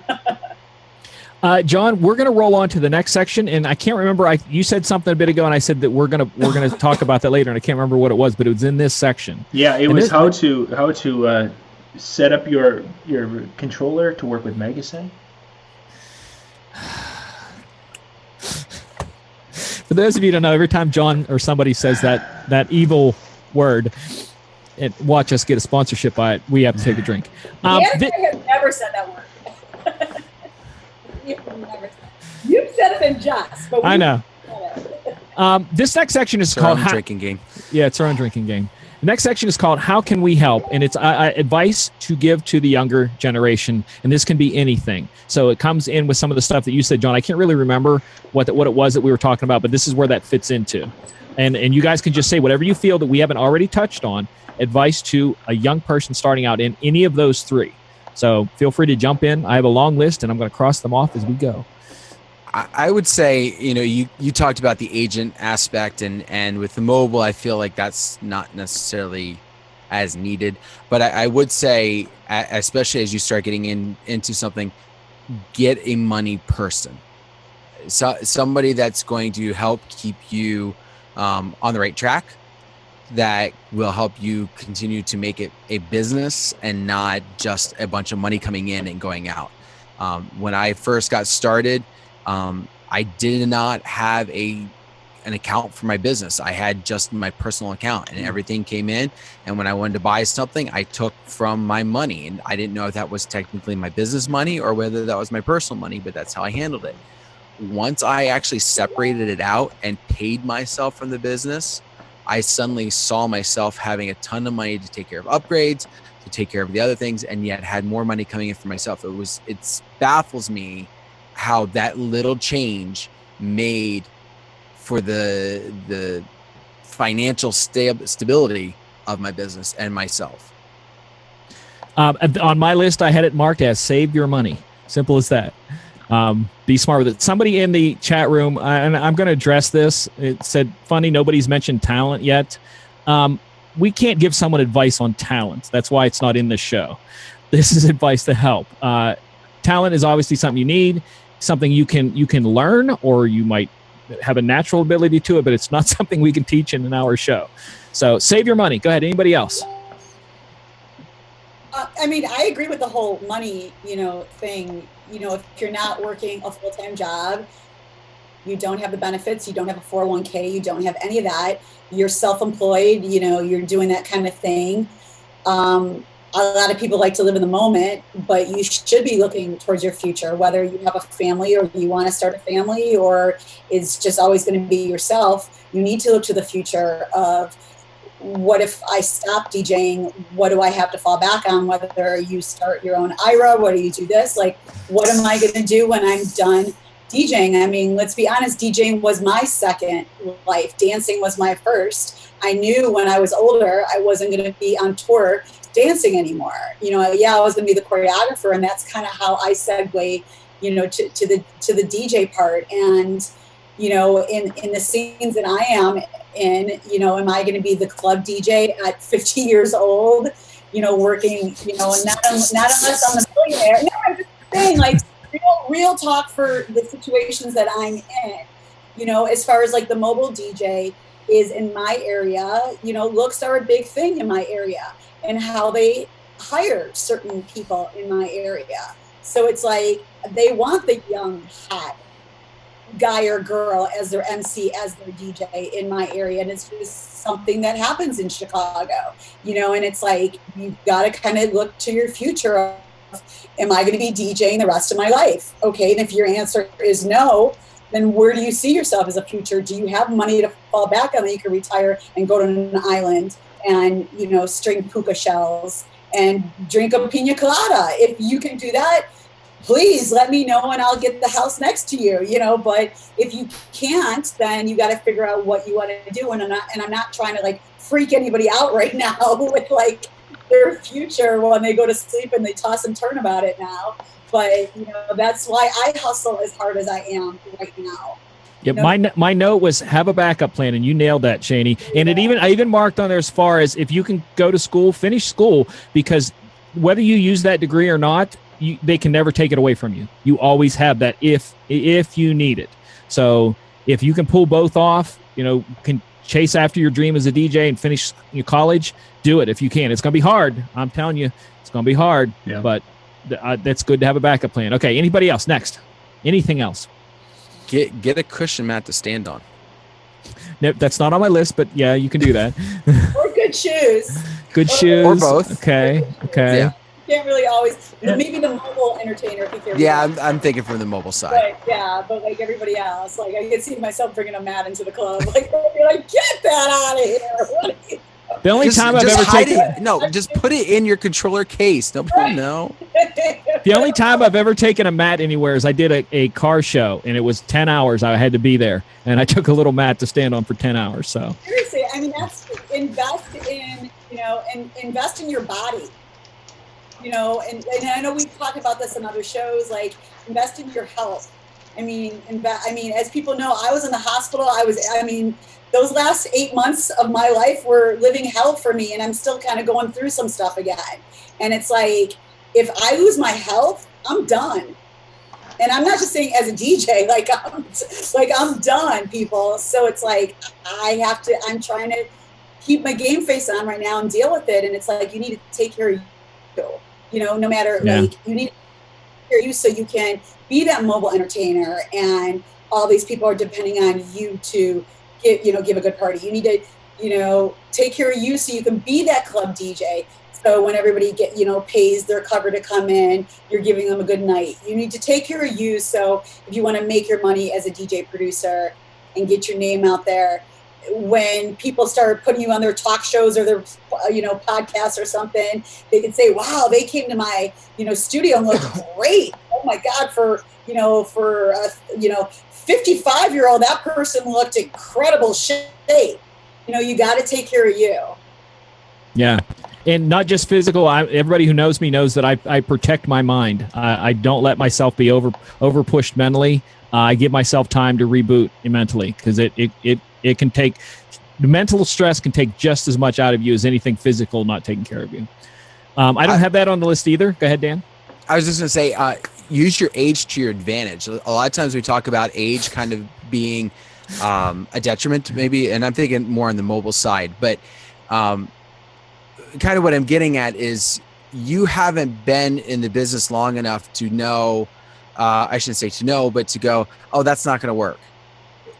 John, we're going to roll on to the next section, and I can't remember. You said something a bit ago, and I said that we're going to talk about that later, and I can't remember what it was, but it was in this section. Yeah, it was how to set up your controller to work with Megasync. For those of you who don't know, every time John or somebody says that evil word, and watch us get a sponsorship by it, we have to take a drink. I have never said that word. You've said it in jest, but I know. This next section is called drinking game. Yeah, it's our own drinking game. The next section is called How Can We Help? And it's advice to give to the younger generation. And this can be anything. So it comes in with some of the stuff that you said, John. I can't really remember what it was that we were talking about, but this is where that fits into. And you guys can just say whatever you feel that we haven't already touched on, advice to a young person starting out in any of those 3. So feel free to jump in. I have a long list, and I'm going to cross them off as we go. I would say, you talked about the agent aspect, and with the mobile, I feel like that's not necessarily as needed. But I would say, especially as you start getting into something, get a money person. So somebody that's going to help keep you on the right track, that will help you continue to make it a business and not just a bunch of money coming in and going out. When I first got started, I did not have an account for my business. I had just my personal account, and everything came in. And when I wanted to buy something, I took from my money, and I didn't know if that was technically my business money or whether that was my personal money, but that's how I handled it. Once I actually separated it out and paid myself from the business, I suddenly saw myself having a ton of money to take care of upgrades, to take care of the other things, and yet had more money coming in for myself. It baffles me how that little change made for the financial stability of my business and myself. On my list, I had it marked as save your money. Simple as that. Be smart with it. Somebody in the chat room, and I'm going to address this. It said, funny, nobody's mentioned talent yet. We can't give someone advice on talent. That's why it's not in the show. This is advice to help. Talent is obviously something you need, something you can learn, or you might have a natural ability to it, but it's not something we can teach in an hour show. So save your money. Go ahead. Anybody else? I mean, I agree with the whole money, thing. If you're not working a full-time job, you don't have the benefits, you don't have a 401k, you don't have any of that. You're self-employed, you're doing that kind of thing. A lot of people like to live in the moment, but you should be looking towards your future, whether you have a family or you want to start a family or it's just always going to be yourself. You need to look to the future of, what if I stop DJing? What do I have to fall back on? Whether you start your own IRA, whether you do this, like, what am I going to do when I'm done DJing? I mean, let's be honest, DJing was my second life. Dancing was my first. I knew when I was older, I wasn't going to be on tour dancing anymore. I was going to be the choreographer, and that's kind of how I segue, to the DJ part. And, in the scenes that I am in, am I going to be the club DJ at 50 years old, working, not unless I'm a millionaire. No, I'm just saying, like, real talk for the situations that I'm in, as far as like the mobile DJ is in my area, looks are a big thing in my area and how they hire certain people in my area. So it's like, they want the young, hot guy or girl as their MC, as their DJ in my area. And it's just something that happens in Chicago, and it's like, you've got to kind of look to your future of, am I going to be DJing the rest of my life? Okay. And if your answer is no, then where do you see yourself as a future? Do you have money to fall back on that you can retire and go to an island and, string puka shells and drink a pina colada? If you can do that, please let me know and I'll get the house next to you, but if you can't, then you got to figure out what you want to do. And I'm not trying to like freak anybody out right now with like their future when they go to sleep and they toss and turn about it now. But, that's why I hustle as hard as I am right now. Yeah, my note was have a backup plan, and you nailed that, Shani. And I even marked on there as far as if you can go to school, finish school, because whether you use that degree or not, they can never take it away from you. You always have that if you need it. So if you can pull both off, can chase after your dream as a DJ and finish your college, do it if you can. It's going to be hard. I'm telling you, it's going to be hard, but that's good to have a backup plan. Okay, anybody else? Next. Anything else? Get a cushion mat to stand on. Nope, that's not on my list, but yeah, you can do that. Or good shoes. Good shoes. Or both. Okay. Yeah. Can't really always, maybe the mobile entertainer. I'm thinking from the mobile side. But like everybody else, like I can see myself bringing a mat into the club. Like, get that out of here. The only time I've ever taken just put it in your controller case. Nobody will know. The only time I've ever taken a mat anywhere is I did a car show, and it was 10 hours. I had to be there, and I took a little mat to stand on for 10 hours. So seriously, I mean, that's invest in invest in your body. And I know we've talked about this in other shows, like invest in your health. I mean, as people know, I was in the hospital. Those last 8 months of my life were living hell for me, and I'm still kind of going through some stuff again. And it's like, if I lose my health, I'm done. And I'm not just saying as a DJ, I'm done, people. So it's like, I'm trying to keep my game face on right now and deal with it. And it's like, you need to take care of you, no matter, you need to take care of you so you can be that mobile entertainer. And all these people are depending on you to give a good party. You need to, take care of you so you can be that club DJ. So when everybody pays their cover to come in, you're giving them a good night. You need to take care of you. So if you want to make your money as a DJ producer and get your name out there, when people start putting you on their talk shows or their, podcasts or something, they can say, wow, they came to my, studio and looked great. Oh my God, for for a 55-year-old, that person looked incredible shape. You got to take care of you. Yeah. And not just physical. Everybody who knows me knows that I protect my mind. I don't let myself be over pushed mentally. I give myself time to reboot mentally, because it can take, the mental stress can take just as much out of you as anything physical not taking care of you. I don't have that on the list either. Go ahead, Dan. I was just going to say, use your age to your advantage. A lot of times we talk about age kind of being a detriment maybe, and I'm thinking more on the mobile side, but kind of what I'm getting at is you haven't been in the business long enough to know, I shouldn't say to know, but to go, oh, that's not going to work.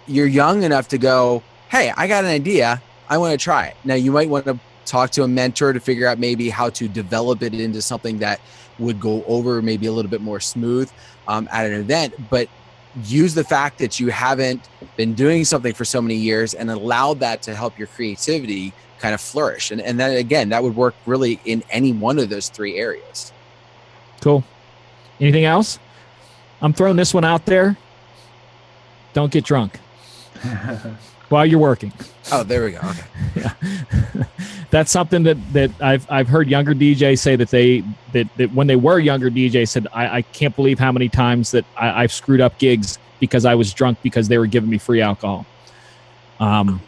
You're young enough to go, hey, I got an idea. I want to try it. Now, you might want to talk to a mentor to figure out maybe how to develop it into something that would go over maybe a little bit more smooth at an event, but use the fact that you haven't been doing something for so many years and allow that to help your creativity kind of flourish. And then again, that would work really in any one of those three areas. Cool. Anything else? I'm throwing this one out there. Don't get drunk while you're working. Oh, there we go. Okay. Yeah. That's something that I've heard younger DJs say that when they were younger DJs said, I can't believe how many times that I've screwed up gigs because I was drunk because they were giving me free alcohol. Kind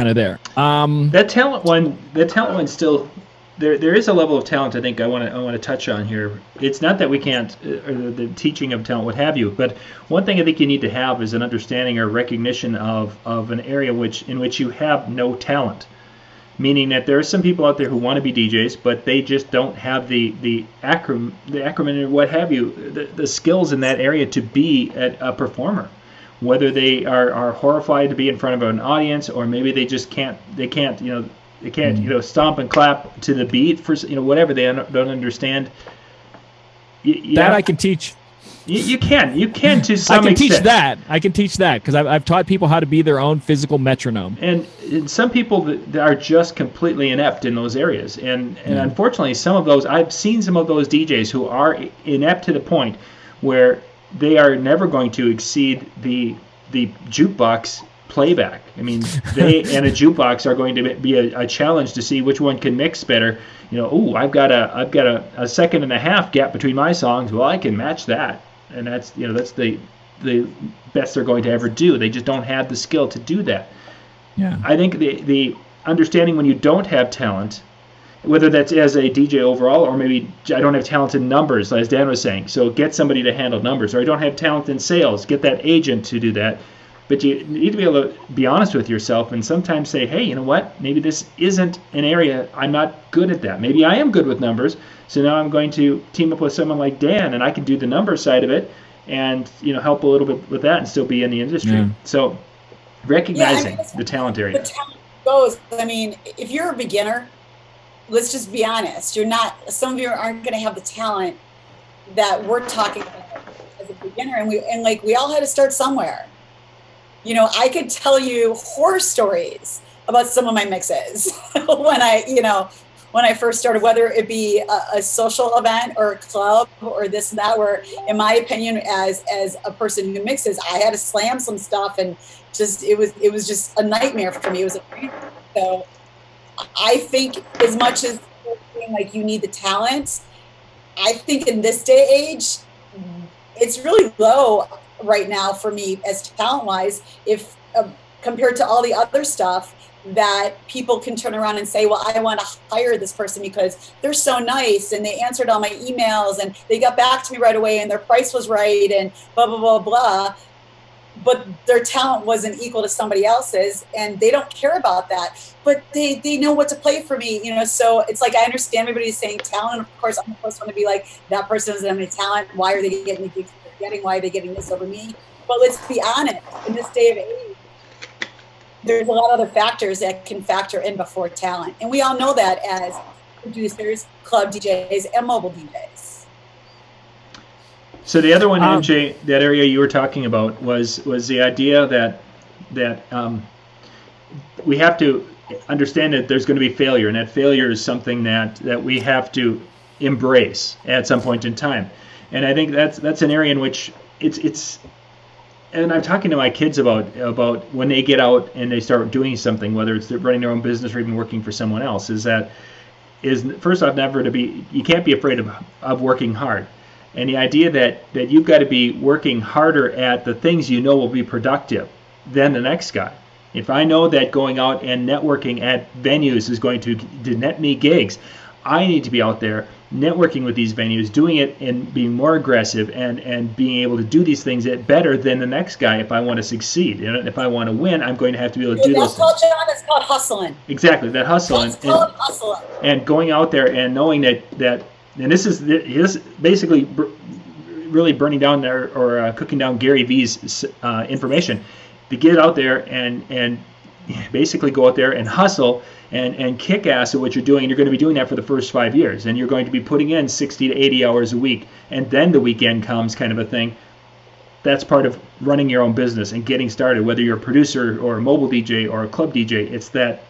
of there. That talent one still, there is a level of talent I think I want to touch on here. It's not that we can't, or the teaching of talent, what have you, but one thing I think you need to have is an understanding or recognition of an area in which you have no talent. Meaning that there are some people out there who want to be DJs, but they just don't have the acumen or what have you, the skills in that area to be a performer. Whether they are horrified to be in front of an audience, or maybe they just can't stomp and clap to the beat for whatever, they don't understand. I can teach. You can to some extent. I can teach that because I've taught people how to be their own physical metronome. And some people that are just completely inept in those areas, and unfortunately, I've seen some of those DJs who are inept to the point where they are never going to exceed the jukebox playback. I mean, they and a jukebox are going to be a challenge to see which one can mix better. I've got a second and a half gap between my songs. Well, I can match that, and that's the best they're going to ever do. They just don't have the skill to do that. Yeah, I think the understanding when you don't have talent, whether that's as a DJ overall, or maybe I don't have talent in numbers, as Dan was saying, so get somebody to handle numbers, or I don't have talent in sales, get that agent to do that. But you need to be able to be honest with yourself and sometimes say, hey, you know what? Maybe this isn't an area, I'm not good at that. Maybe I am good with numbers, so now I'm going to team up with someone like Dan, and I can do the number side of it and help a little bit with that and still be in the industry. Yeah. So recognizing the talent area. The talent goes, I mean, if you're a beginner, let's just be honest. Some of you aren't going to have the talent that we're talking about as a beginner, and we all had to start somewhere. I could tell you horror stories about some of my mixes when I first started, whether it be a social event or a club or this and that, where, in my opinion, as a person who mixes, I had to slam some stuff, and it was just a nightmare for me. It was a nightmare. So I think as much as like you need the talent, I think in this day age, it's really low right now for me as talent wise, if compared to all the other stuff that people can turn around and say, well, I want to hire this person because they're so nice and they answered all my emails and they got back to me right away and their price was right and blah, blah, blah, blah. But their talent wasn't equal to somebody else's, and they don't care about that. But they know what to play for me, So it's like I understand everybody's saying talent. Of course, I'm the first one to be like, that person doesn't have any talent. Why are they getting the gigs they're getting? Why are they getting this over me? But let's be honest. In this day of age, there's a lot of other factors that can factor in before talent, and we all know that as producers, club DJs, and mobile DJs. So the other one, MJ, that area you were talking about was the idea that we have to understand that there's going to be failure, and that failure is something that we have to embrace at some point in time. And I think that's an area in which it's. And I'm talking to my kids about when they get out and they start doing something, whether it's running their own business or even working for someone else, is first off, you can't be afraid of working hard. And the idea that you've got to be working harder at the things you know will be productive than the next guy. If I know that going out and networking at venues is going to net me gigs, I need to be out there networking with these venues, doing it and being more aggressive and being able to do these things better than the next guy if I want to succeed. And if I want to win, I'm going to have to be able to do those things. That's called hustling. Exactly, that hustling. That's called hustling. And going out there and knowing that and this is basically really burning down or cooking down Gary V's information, to get out there and basically go out there and hustle and kick ass at what you're doing. And you're going to be doing that for the first 5 years, and you're going to be putting in 60 to 80 hours a week, and then the weekend comes, kind of a thing. That's part of running your own business and getting started, whether you're a producer or a mobile DJ or a club DJ. It's that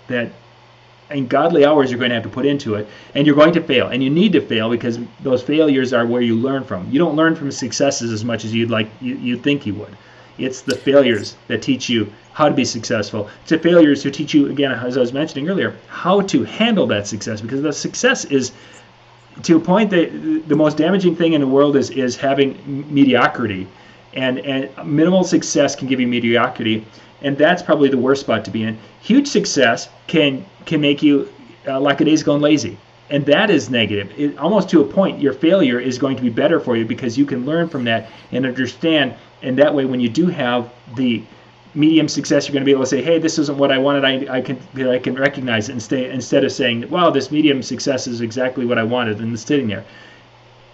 ungodly hours you're going to have to put into it, and you're going to fail, and you need to fail, because those failures are where you learn from. You don't learn from successes as much as you'd think you would. It's the failures that teach you how to be successful. It's the failures who teach you, again, as I was mentioning earlier, how to handle that success, because the success is, to a point, that the most damaging thing in the world is having mediocrity, and minimal success can give you mediocrity, and that's probably the worst spot to be in. Huge success can make you lackadaisical and lazy, and that is negative. Almost to a point, your failure is going to be better for you, because you can learn from that and understand. And that way, when you do have the medium success, you're going to be able to say, "Hey, this isn't what I wanted. I can recognize it," instead of saying, "Wow, this medium success is exactly what I wanted," and it's sitting there.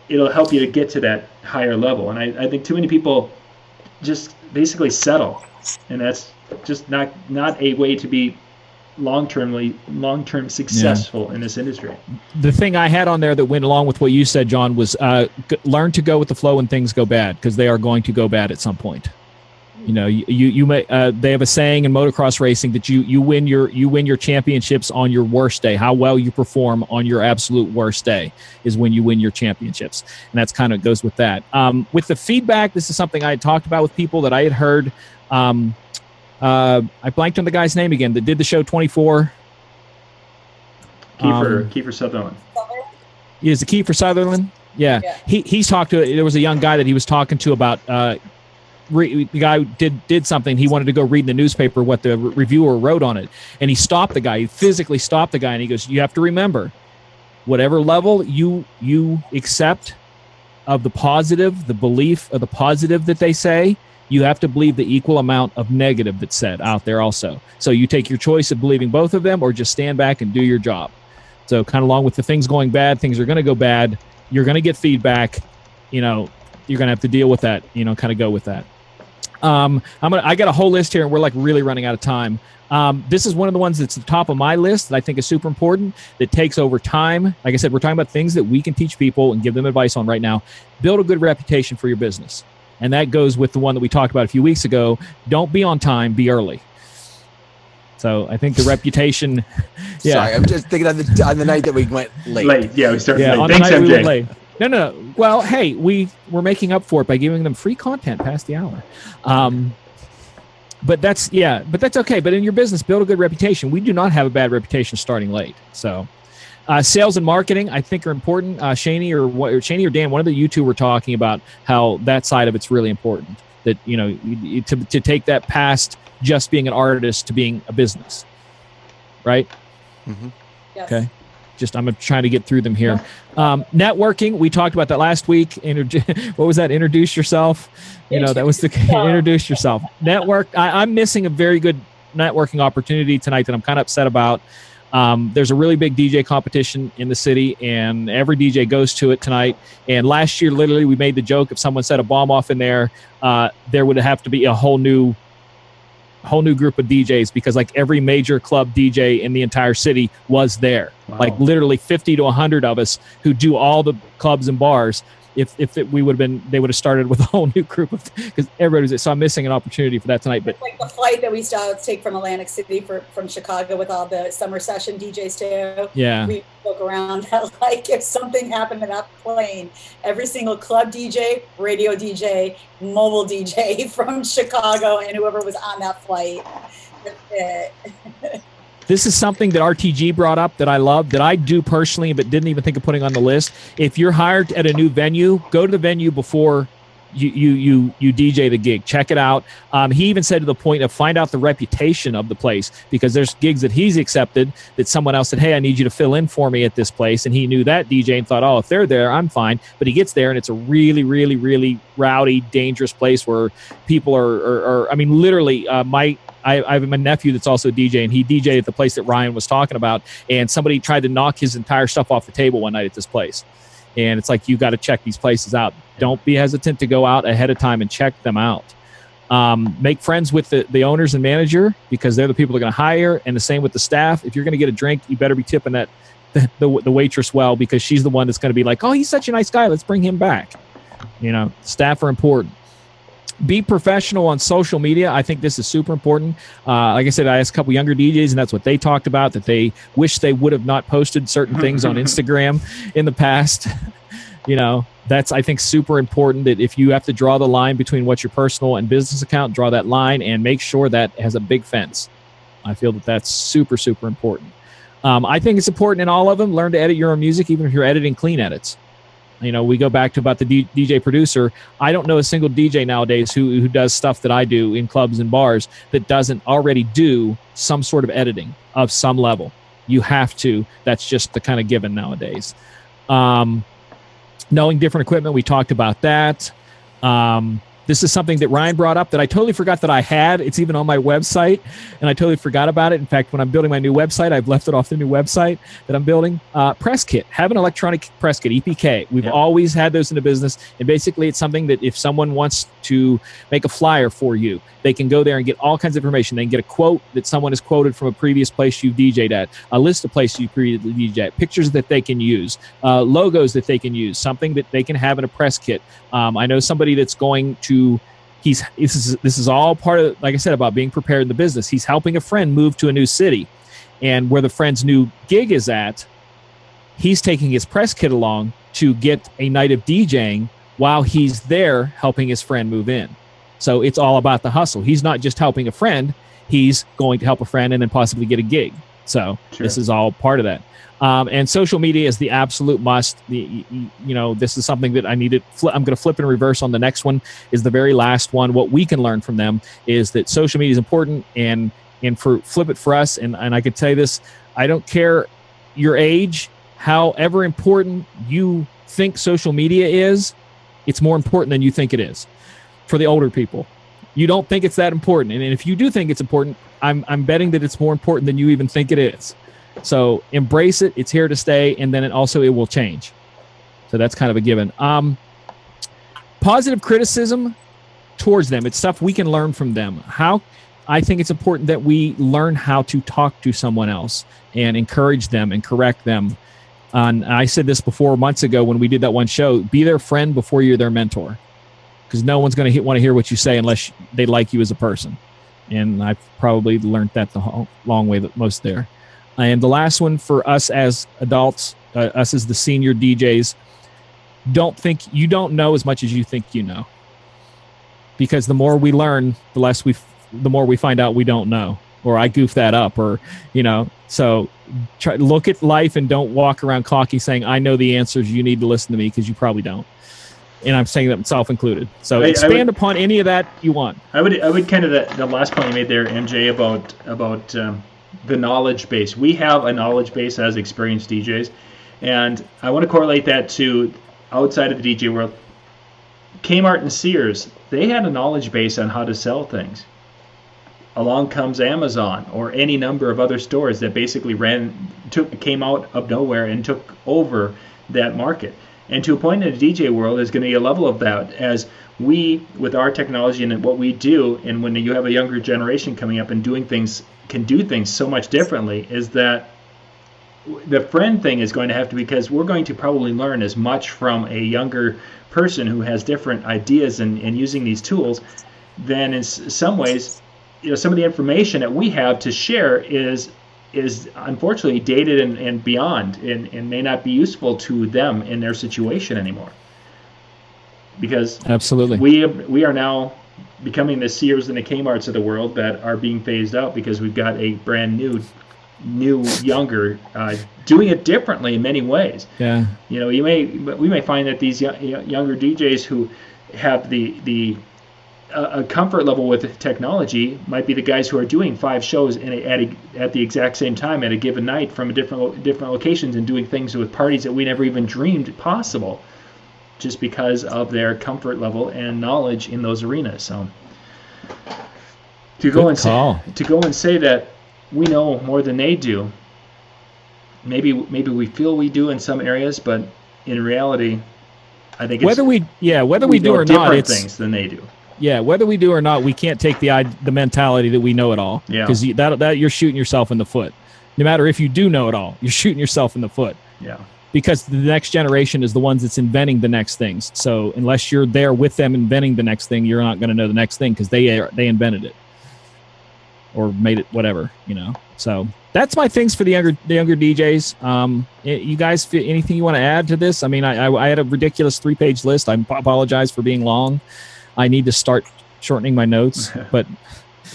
It'll help you to get to that higher level. And I think too many people just basically settle, and that's just not a way to be long-term successful in this industry. The thing I had on there that went along with what you said, John, was learn to go with the flow when things go bad, because they are going to go bad at some point. You know, you may they have a saying in motocross racing that you win your championships on your worst day. How well you perform on your absolute worst day is when you win your championships, and that's kind of goes with that. With the feedback, this is something I had talked about with people that I had heard. I blanked on the guy's name again that did the show 24. Kiefer Sutherland. Is it Kiefer Sutherland? Yeah. He's talked to. There was a young guy that he was talking to about. The guy did something. He wanted to go read in the newspaper what the reviewer wrote on it, and he stopped the guy. He physically stopped the guy, and he goes, "You have to remember, whatever level you accept of the positive, the belief of the positive that they say, you have to believe the equal amount of negative that's said out there also. So you take your choice of believing both of them, or just stand back and do your job." So kind of along with the things going bad, things are going to go bad. You're going to get feedback. You know, you're going to have to deal with that. You know, kind of go with that. I got a whole list here, and we're like really running out of time. This is one of the ones that's at the top of my list that I think is super important, that takes over time. Like I said, we're talking about things that we can teach people and give them advice on right now. Build a good reputation for your business. And that goes with the one that we talked about a few weeks ago. Don't be on time, be early. So I think the reputation. Yeah. Sorry, I'm just thinking on the night that we went late. Yeah, we started late. On Thanks, the night MJ. we went late. No. Well, hey, we're making up for it by giving them free content past the hour. But that's okay. But in your business, build a good reputation. We do not have a bad reputation starting late. So sales and marketing, I think, are important. Shaney or Dan, one of you two were talking about how that side of it's really important. That, you know, to take that past just being an artist to being a business, right? Mm-hmm. Yes. Okay. I'm trying to get through them here. Networking, we talked about that last week. What was that? Introduce yourself. You know, that was the introduce yourself. Network. I'm missing a very good networking opportunity tonight that I'm kind of upset about. There's a really big DJ competition in the city, and every DJ goes to it tonight. And last year, literally, we made the joke, if someone set a bomb off in there, there would have to be a whole new group of DJs, because like every major club DJ in the entire city was there. Wow. Like literally 50 to 100 of us who do all the clubs and bars we would have been, they would have started with a whole new group of, because everybody was there. So I'm missing an opportunity for that tonight. But it's like the flight that we used to take from Atlantic City from Chicago with all the summer session DJs too. Yeah. We look around that, like, if something happened to that plane, every single club DJ, radio DJ, mobile DJ from Chicago and whoever was on that flight. That's it. This is something that RTG brought up that I love, that I do personally, but didn't even think of putting on the list. If you're hired at a new venue, go to the venue before you DJ the gig. Check it out. He even said to the point of find out the reputation of the place, because there's gigs that he's accepted that someone else said, hey, I need you to fill in for me at this place. And he knew that DJ and thought, oh, if they're there, I'm fine. But he gets there and it's a really, really, really rowdy, dangerous place where people are I mean, literally, I have a nephew that's also a DJ, and he DJed at the place that Ryan was talking about, and somebody tried to knock his entire stuff off the table one night at this place. And it's like, you got to check these places out. Don't be hesitant to go out ahead of time and check them out. Make friends with the owners and manager, because they're the people they're going to hire, and the same with the staff. If you're going to get a drink, you better be tipping the waitress well, because she's the one that's going to be like, oh, he's such a nice guy, let's bring him back. You know, staff are important. Be professional on social media. I think this is super important. Like I said, I asked a couple younger DJs, and that's what they talked about, that they wish they would have not posted certain things on Instagram in the past. You know, that's, I think, super important, that if you have to draw the line between what's your personal and business account, draw that line and make sure that has a big fence. I feel that that's super, super important. I think it's important in all of them. Learn to edit your own music, even if you're editing clean edits. You know, we go back to about the DJ producer. I don't know a single DJ nowadays who does stuff that I do in clubs and bars that doesn't already do some sort of editing of some level. You have to. That's just the kind of given nowadays. Knowing different equipment, we talked about that. This is something that Ryan brought up that I totally forgot that I had. It's even on my website, and I totally forgot about it. In fact, when I'm building my new website, I've left it off the new website that I'm building. Press kit. Have an electronic press kit, EPK. We've always had those in the business, and basically it's something that if someone wants to make a flyer for you, they can go there and get all kinds of information. They can get a quote that someone has quoted from a previous place you've DJ'd at, a list of places you previously DJ'd at, pictures that they can use, logos that they can use, something that they can have in a press kit. I know somebody that's going to, this is all part of, like I said, about being prepared in the business. He's helping a friend move to a new city, and where the friend's new gig is at, he's taking his press kit along to get a night of DJing while he's there helping his friend move in. So it's all about the hustle. He's not just helping a friend, he's going to help a friend and then possibly get a gig. So This is all part of that. And social media is the absolute must. This is something that I needed. I'm going to flip in reverse on the next one. Is the very last one. What we can learn from them is that social media is important, and flip it for us. And I can tell you this: I don't care your age, however important you think social media is, it's more important than you think it is. For the older people, you don't think it's that important, and if you do think it's important, I'm betting that it's more important than you even think it is. So embrace it. It's here to stay. And then it will change. So that's kind of a given. Positive criticism towards them. It's stuff we can learn from them. I think it's important that we learn how to talk to someone else and encourage them and correct them. And I said this before months ago when we did that one show, be their friend before you're their mentor, because no one's going to want to hear what you say unless they like you as a person. And I've probably learned that the long way that most there. And the last one for us as adults, us as the senior DJs, don't think you don't know as much as you think you know. Because the more we learn, the more we find out we don't know, or I goof that up, or So look at life and don't walk around cocky saying I know the answers. You need to listen to me, because you probably don't. And I'm saying that myself included. So expand upon any of that you want. I would kind of the last point you made there, MJ, about the knowledge base. We have a knowledge base as experienced DJs, and I want to correlate that to outside of the DJ world. Kmart and Sears, they had a knowledge base on how to sell things. Along comes Amazon or any number of other stores that basically came out of nowhere and took over that market. And to a point in the DJ world, there's going to be a level of that as we, with our technology and what we do, and when you have a younger generation coming up and can do things so much differently, is that the friend thing is going to have to, because we're going to probably learn as much from a younger person who has different ideas and using these tools than in some ways, some of the information that we have to share is unfortunately dated and beyond, and may not be useful to them in their situation anymore. Because absolutely, we are now becoming the Sears and the Kmarts of the world that are being phased out because we've got a brand new younger doing it differently in many ways. Yeah. We may find that these younger DJs who have the a comfort level with technology might be the guys who are doing 5 shows at the exact same time at a given night from different locations and doing things with parties that we never even dreamed possible, just because of their comfort level and knowledge in those arenas. So to go and say that we know more than they do, maybe we feel we do in some areas, but in reality, I think whether we do or not, it's things than they do. Yeah, whether we do or not, we can't take the mentality that we know it all. Yeah. Because that you're shooting yourself in the foot. No matter if you do know it all, you're shooting yourself in the foot. Yeah. Because the next generation is the ones that's inventing the next things. So unless you're there with them inventing the next thing, you're not going to know the next thing because they invented it or made it, whatever, So that's my things for the younger DJs. You guys, anything you want to add to this? I mean, I had a ridiculous 3-page list. I apologize for being long. I need to start shortening my notes, but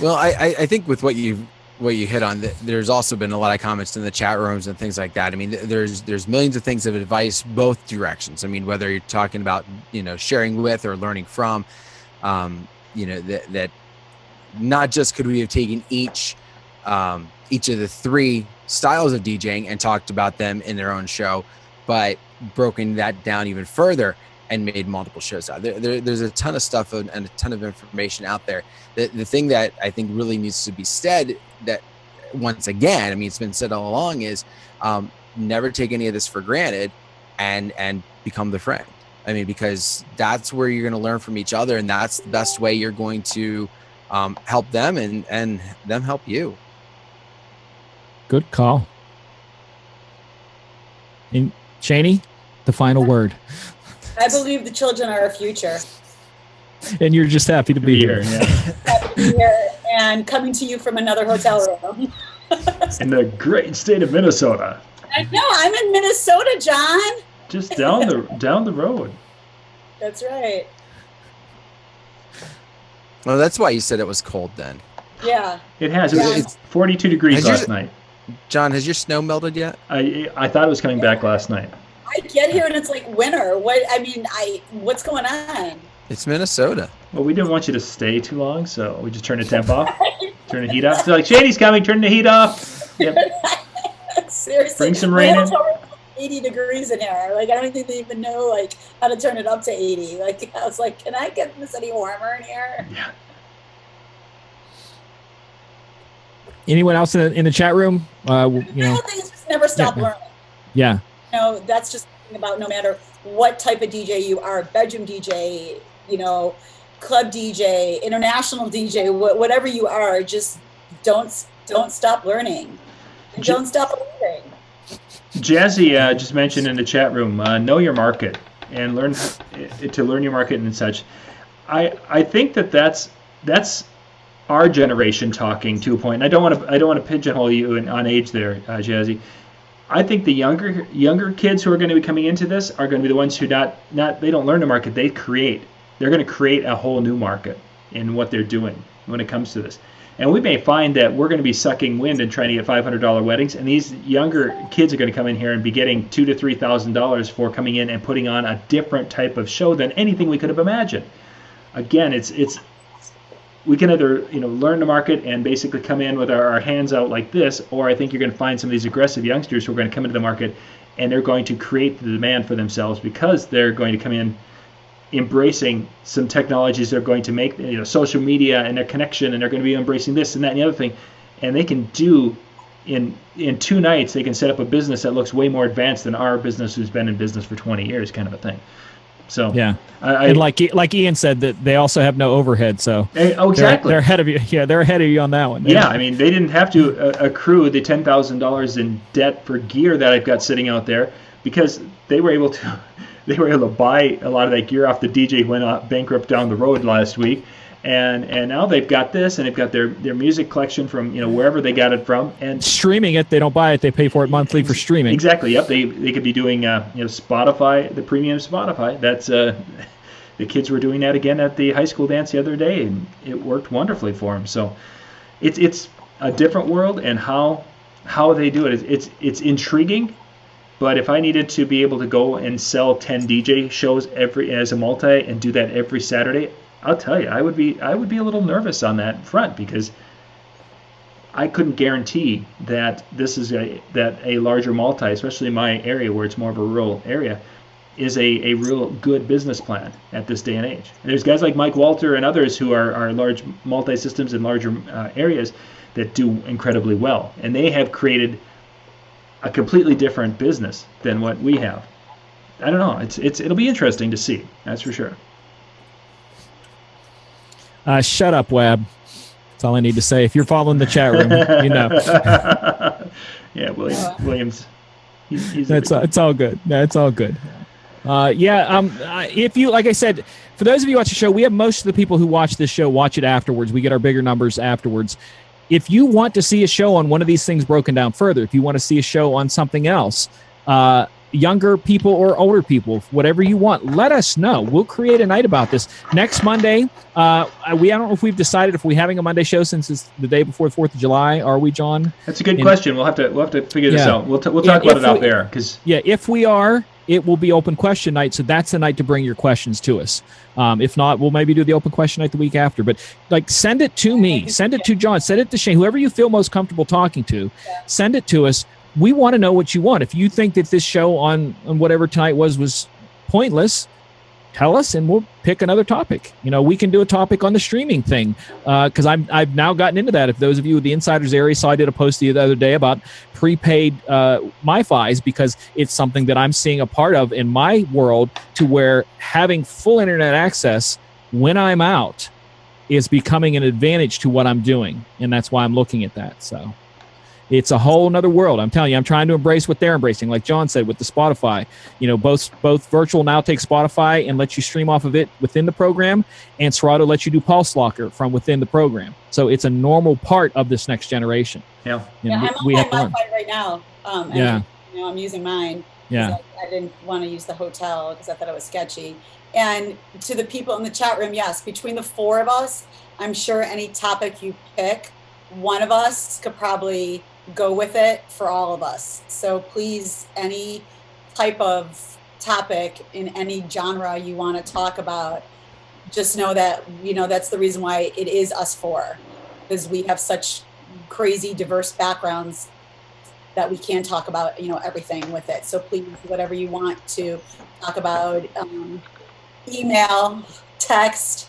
well, I think with what you hit on, there's also been a lot of comments in the chat rooms and things like that. I mean, there's millions of things of advice both directions. I mean, whether you're talking about sharing with or learning from, that not just could we have taken each of the 3 styles of DJing and talked about them in their own show, but broken that down even further and made multiple shows out. There's a ton of stuff and a ton of information out there. The thing that I think really needs to be said, that once again, I mean, it's been said all along, is never take any of this for granted and become the friend. I mean, because that's where you're going to learn from each other, and that's the best way you're going to help them and them help you. Good call. And Shani, the final word. I believe the children are our future. And you're just happy to be here. Yeah. Happy to be here and coming to you from another hotel room. In the great state of Minnesota. I know, I'm in Minnesota, John. Just down the road. That's right. Well, that's why you said it was cold then. Yeah. It has. It's 42 degrees last night. John, has your snow melted yet? I thought it was coming back last night. I get here and it's like winter. What's going on? It's Minnesota. Well, we didn't want you to stay too long, so we just turned the temp off, turn the heat off. So like, Shady's coming, turn the heat off. Yep. Seriously. Bring some rain in. 80 degrees in here. Like, I don't think they even know how to turn it up to 80. Like, I was like, can I get this any warmer in here? Yeah. Anyone else in the chat room? I don't think it's just never stop learning. Yeah. That's just about no matter what type of DJ you are, bedroom DJ, club DJ, international DJ, whatever you are, just don't stop learning. And don't stop learning. Jazzy just mentioned in the chat room, know your market and learn your market and such. I think that's our generation talking to a point. And I don't want to pigeonhole you on age there, Jazzy. I think the younger kids who are going to be coming into this are going to be the ones who they don't learn the market, they create. They're going to create a whole new market in what they're doing when it comes to this. And we may find that we're going to be sucking wind and trying to get $500 weddings, and these younger kids are going to come in here and be getting $2,000 to $3,000 for coming in and putting on a different type of show than anything we could have imagined. Again, it's we can either learn the market and basically come in with our hands out like this, or I think you're going to find some of these aggressive youngsters who are going to come into the market and they're going to create the demand for themselves because they're going to come in embracing some technologies they're going to make, social media and their connection, and they're going to be embracing this and that and the other thing, and they can do in 2 nights they can set up a business that looks way more advanced than our business who's been in business for 20 years kind of a thing. So yeah. And like Ian said, that they also have no overhead, so exactly, they're ahead of you. Yeah, they're ahead of you on that one. Yeah, I mean, they didn't have to accrue the $10,000 in debt for gear that I've got sitting out there, because they were able to buy a lot of that gear off the DJ who went bankrupt down the road last week, and now they've got this, and they've got their music collection from wherever they got it from, and streaming it. They don't buy it; they pay for it monthly for streaming. Exactly. Yep. They could be doing Spotify, the premium Spotify. That's the kids were doing that again at the high school dance the other day, and it worked wonderfully for them. So it's a different world, and how they do it it's intriguing. But if I needed to be able to go and sell 10 DJ shows as a multi and do that every Saturday, I'll tell you, I would be a little nervous on that front, because I couldn't guarantee that this is a larger multi, especially in my area where it's more of a rural area, is a real good business plan at this day and age. And there's guys like Mike Walter and others who are large multi-systems in larger areas that do incredibly well. And they have created a completely different business than what we have. I don't know. It'll be interesting to see. That's for sure. Shut up, Wab. That's all I need to say. If you're following the chat room, you know. Yeah, Williams. It's all good. Yeah, it's all good. If you, like I said, for those of you who watch the show, we have most of the people who watch this show watch it afterwards. We get our bigger numbers afterwards. If you want to see a show on one of these things broken down further, if you want to see a show on something else, younger people or older people, whatever you want, let us know. We'll create a night about this. Next Monday, I don't know if we've decided if we're having a Monday show since it's the day before the 4th of July. Are we, John? That's a good question. We'll have to figure this out. We'll talk about it out there. If we are, it will be open question night, so that's the night to bring your questions to us. If not, we'll maybe do the open question night the week after. But send it to me, send it to John, send it to Shane, whoever you feel most comfortable talking to. Send it to us. We want to know what you want. If you think that this show on whatever tonight was pointless, tell us and we'll pick another topic. We can do a topic on the streaming thing, because I've now gotten into that. If those of you with the insiders area saw, I did a post the other day about prepaid MiFis, because it's something that I'm seeing a part of in my world, to where having full internet access when I'm out is becoming an advantage to what I'm doing, and that's why I'm looking at that. So it's a whole nother world. I'm telling you, I'm trying to embrace what they're embracing. Like John said, with the Spotify, both Virtual now takes Spotify and lets you stream off of it within the program, and Serato lets you do Pulse Locker from within the program. So it's a normal part of this next generation. Yeah. I'm on my Wi-Fi right now. I'm using mine. Yeah. I didn't want to use the hotel because I thought it was sketchy. And to the people in the chat room, yes, between the four of us, I'm sure any topic you pick, one of us could probably go with it for all of us. So please, any type of topic in any genre you want to talk about, just know that that's the reason why it is us four, because we have such crazy diverse backgrounds that we can talk about everything with it. So please, whatever you want to talk about, email, text,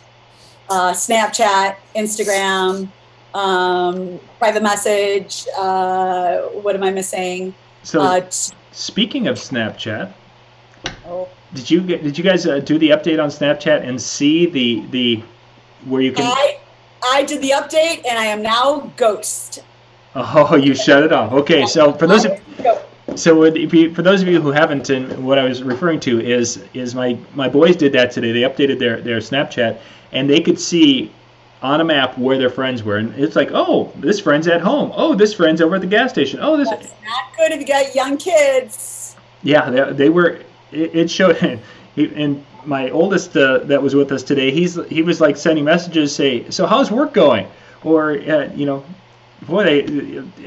Snapchat, Instagram, private message. What am I missing? So speaking of Snapchat, did you guys do the update on Snapchat and see the where you can? I did the update and I am now ghost. Oh, you shut it off. Okay, so for those of you who haven't, and what I was referring to is my boys did that today. They updated their Snapchat, and they could see on a map where their friends were, and it's like, oh, this friend's at home. Oh, this friend's over at the gas station. Oh, this. That's not good if you got young kids. Yeah, they were. It showed, and my oldest that was with us today, he was like sending messages, say, so how's work going, or boy,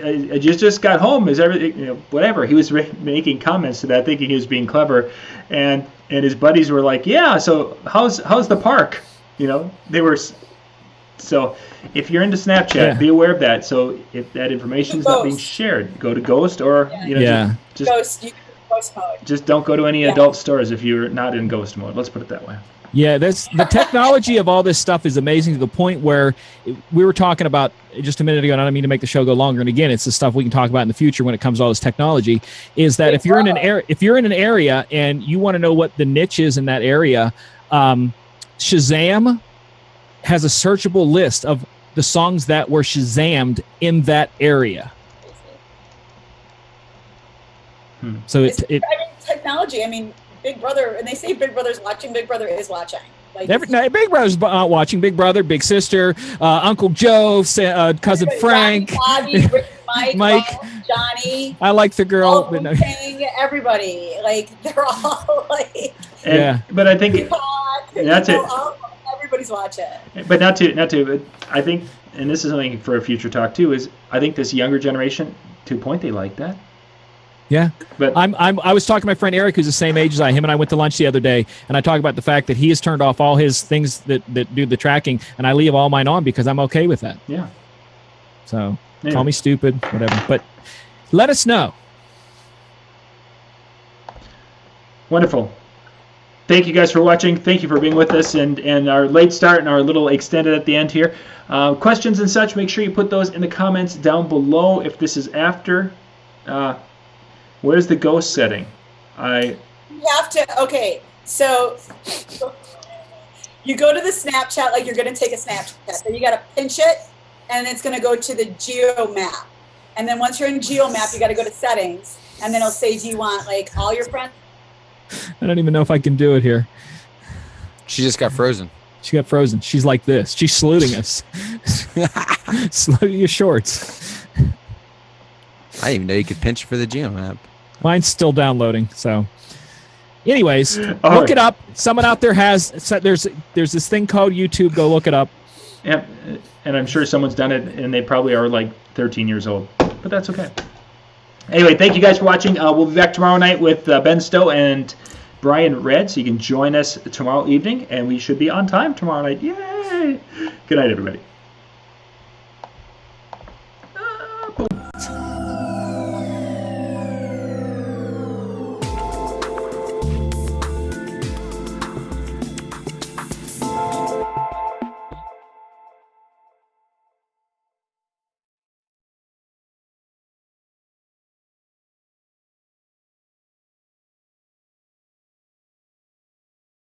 I just got home. Is everything, whatever. He was making comments to that, thinking he was being clever, and his buddies were like, yeah. So how's the park? They were. So if you're into Snapchat, be aware of that. So if that information is not being shared, go to Ghost or just Ghost. You can Ghost mode. Just don't go to any adult stores if you're not in Ghost mode. Let's put it that way. Yeah, the technology of all this stuff is amazing to the point where we were talking about just a minute ago, and I don't mean to make the show go longer. And again, it's the stuff we can talk about in the future when it comes to all this technology. Is that if you're in an area and you want to know what the niche is in that area, Shazam has a searchable list of the songs that were Shazammed in that area. So it's technology. I mean, Big Brother, and they say Big Brother's watching. Big Brother is watching. Like, Big Brother's watching. Big Brother, Big Sister, Uncle Joe, cousin Frank, Johnny, Bobby, Mike, Mike, Johnny. I like the girl. Everybody, like they're all like. But I think that's it. Everybody's watching. But not to. But I think, and this is something for a future talk too. Is I think this younger generation, to a point, they like that. Yeah, but I was talking to my friend Eric, who's the same age as I. Him and I went to lunch the other day, and I talked about the fact that he has turned off all his things that do the tracking, and I leave all mine on because I'm okay with that. Yeah. So call me stupid, whatever. But let us know. Wonderful. Thank you guys for watching. Thank you for being with us, and our late start and our little extended at the end here. Questions and such, make sure you put those in the comments down below. If this is after. Where's the ghost setting? You have to, okay, so you go to the Snapchat like you're going to take a Snapchat. So you got to pinch it, and it's going to go to the geo map. And then once you're in geo map, you got to go to settings, and then it'll say, do you want like all your friends? I don't even know if I can do it here. She just got frozen. She got frozen. She's like this. She's saluting us. Salute your shorts. I didn't even know you could pinch for the geo map. Mine's still downloading. So, anyways, look it up. Someone out there has. There's this thing called YouTube. Go look it up. Yeah, and I'm sure someone's done it, and they probably are like 13 years old. But that's okay. Anyway, thank you guys for watching. We'll be back tomorrow night with Ben Stowe and Brian Red, so you can join us tomorrow evening, and we should be on time tomorrow night. Yay! Good night, everybody. Boom.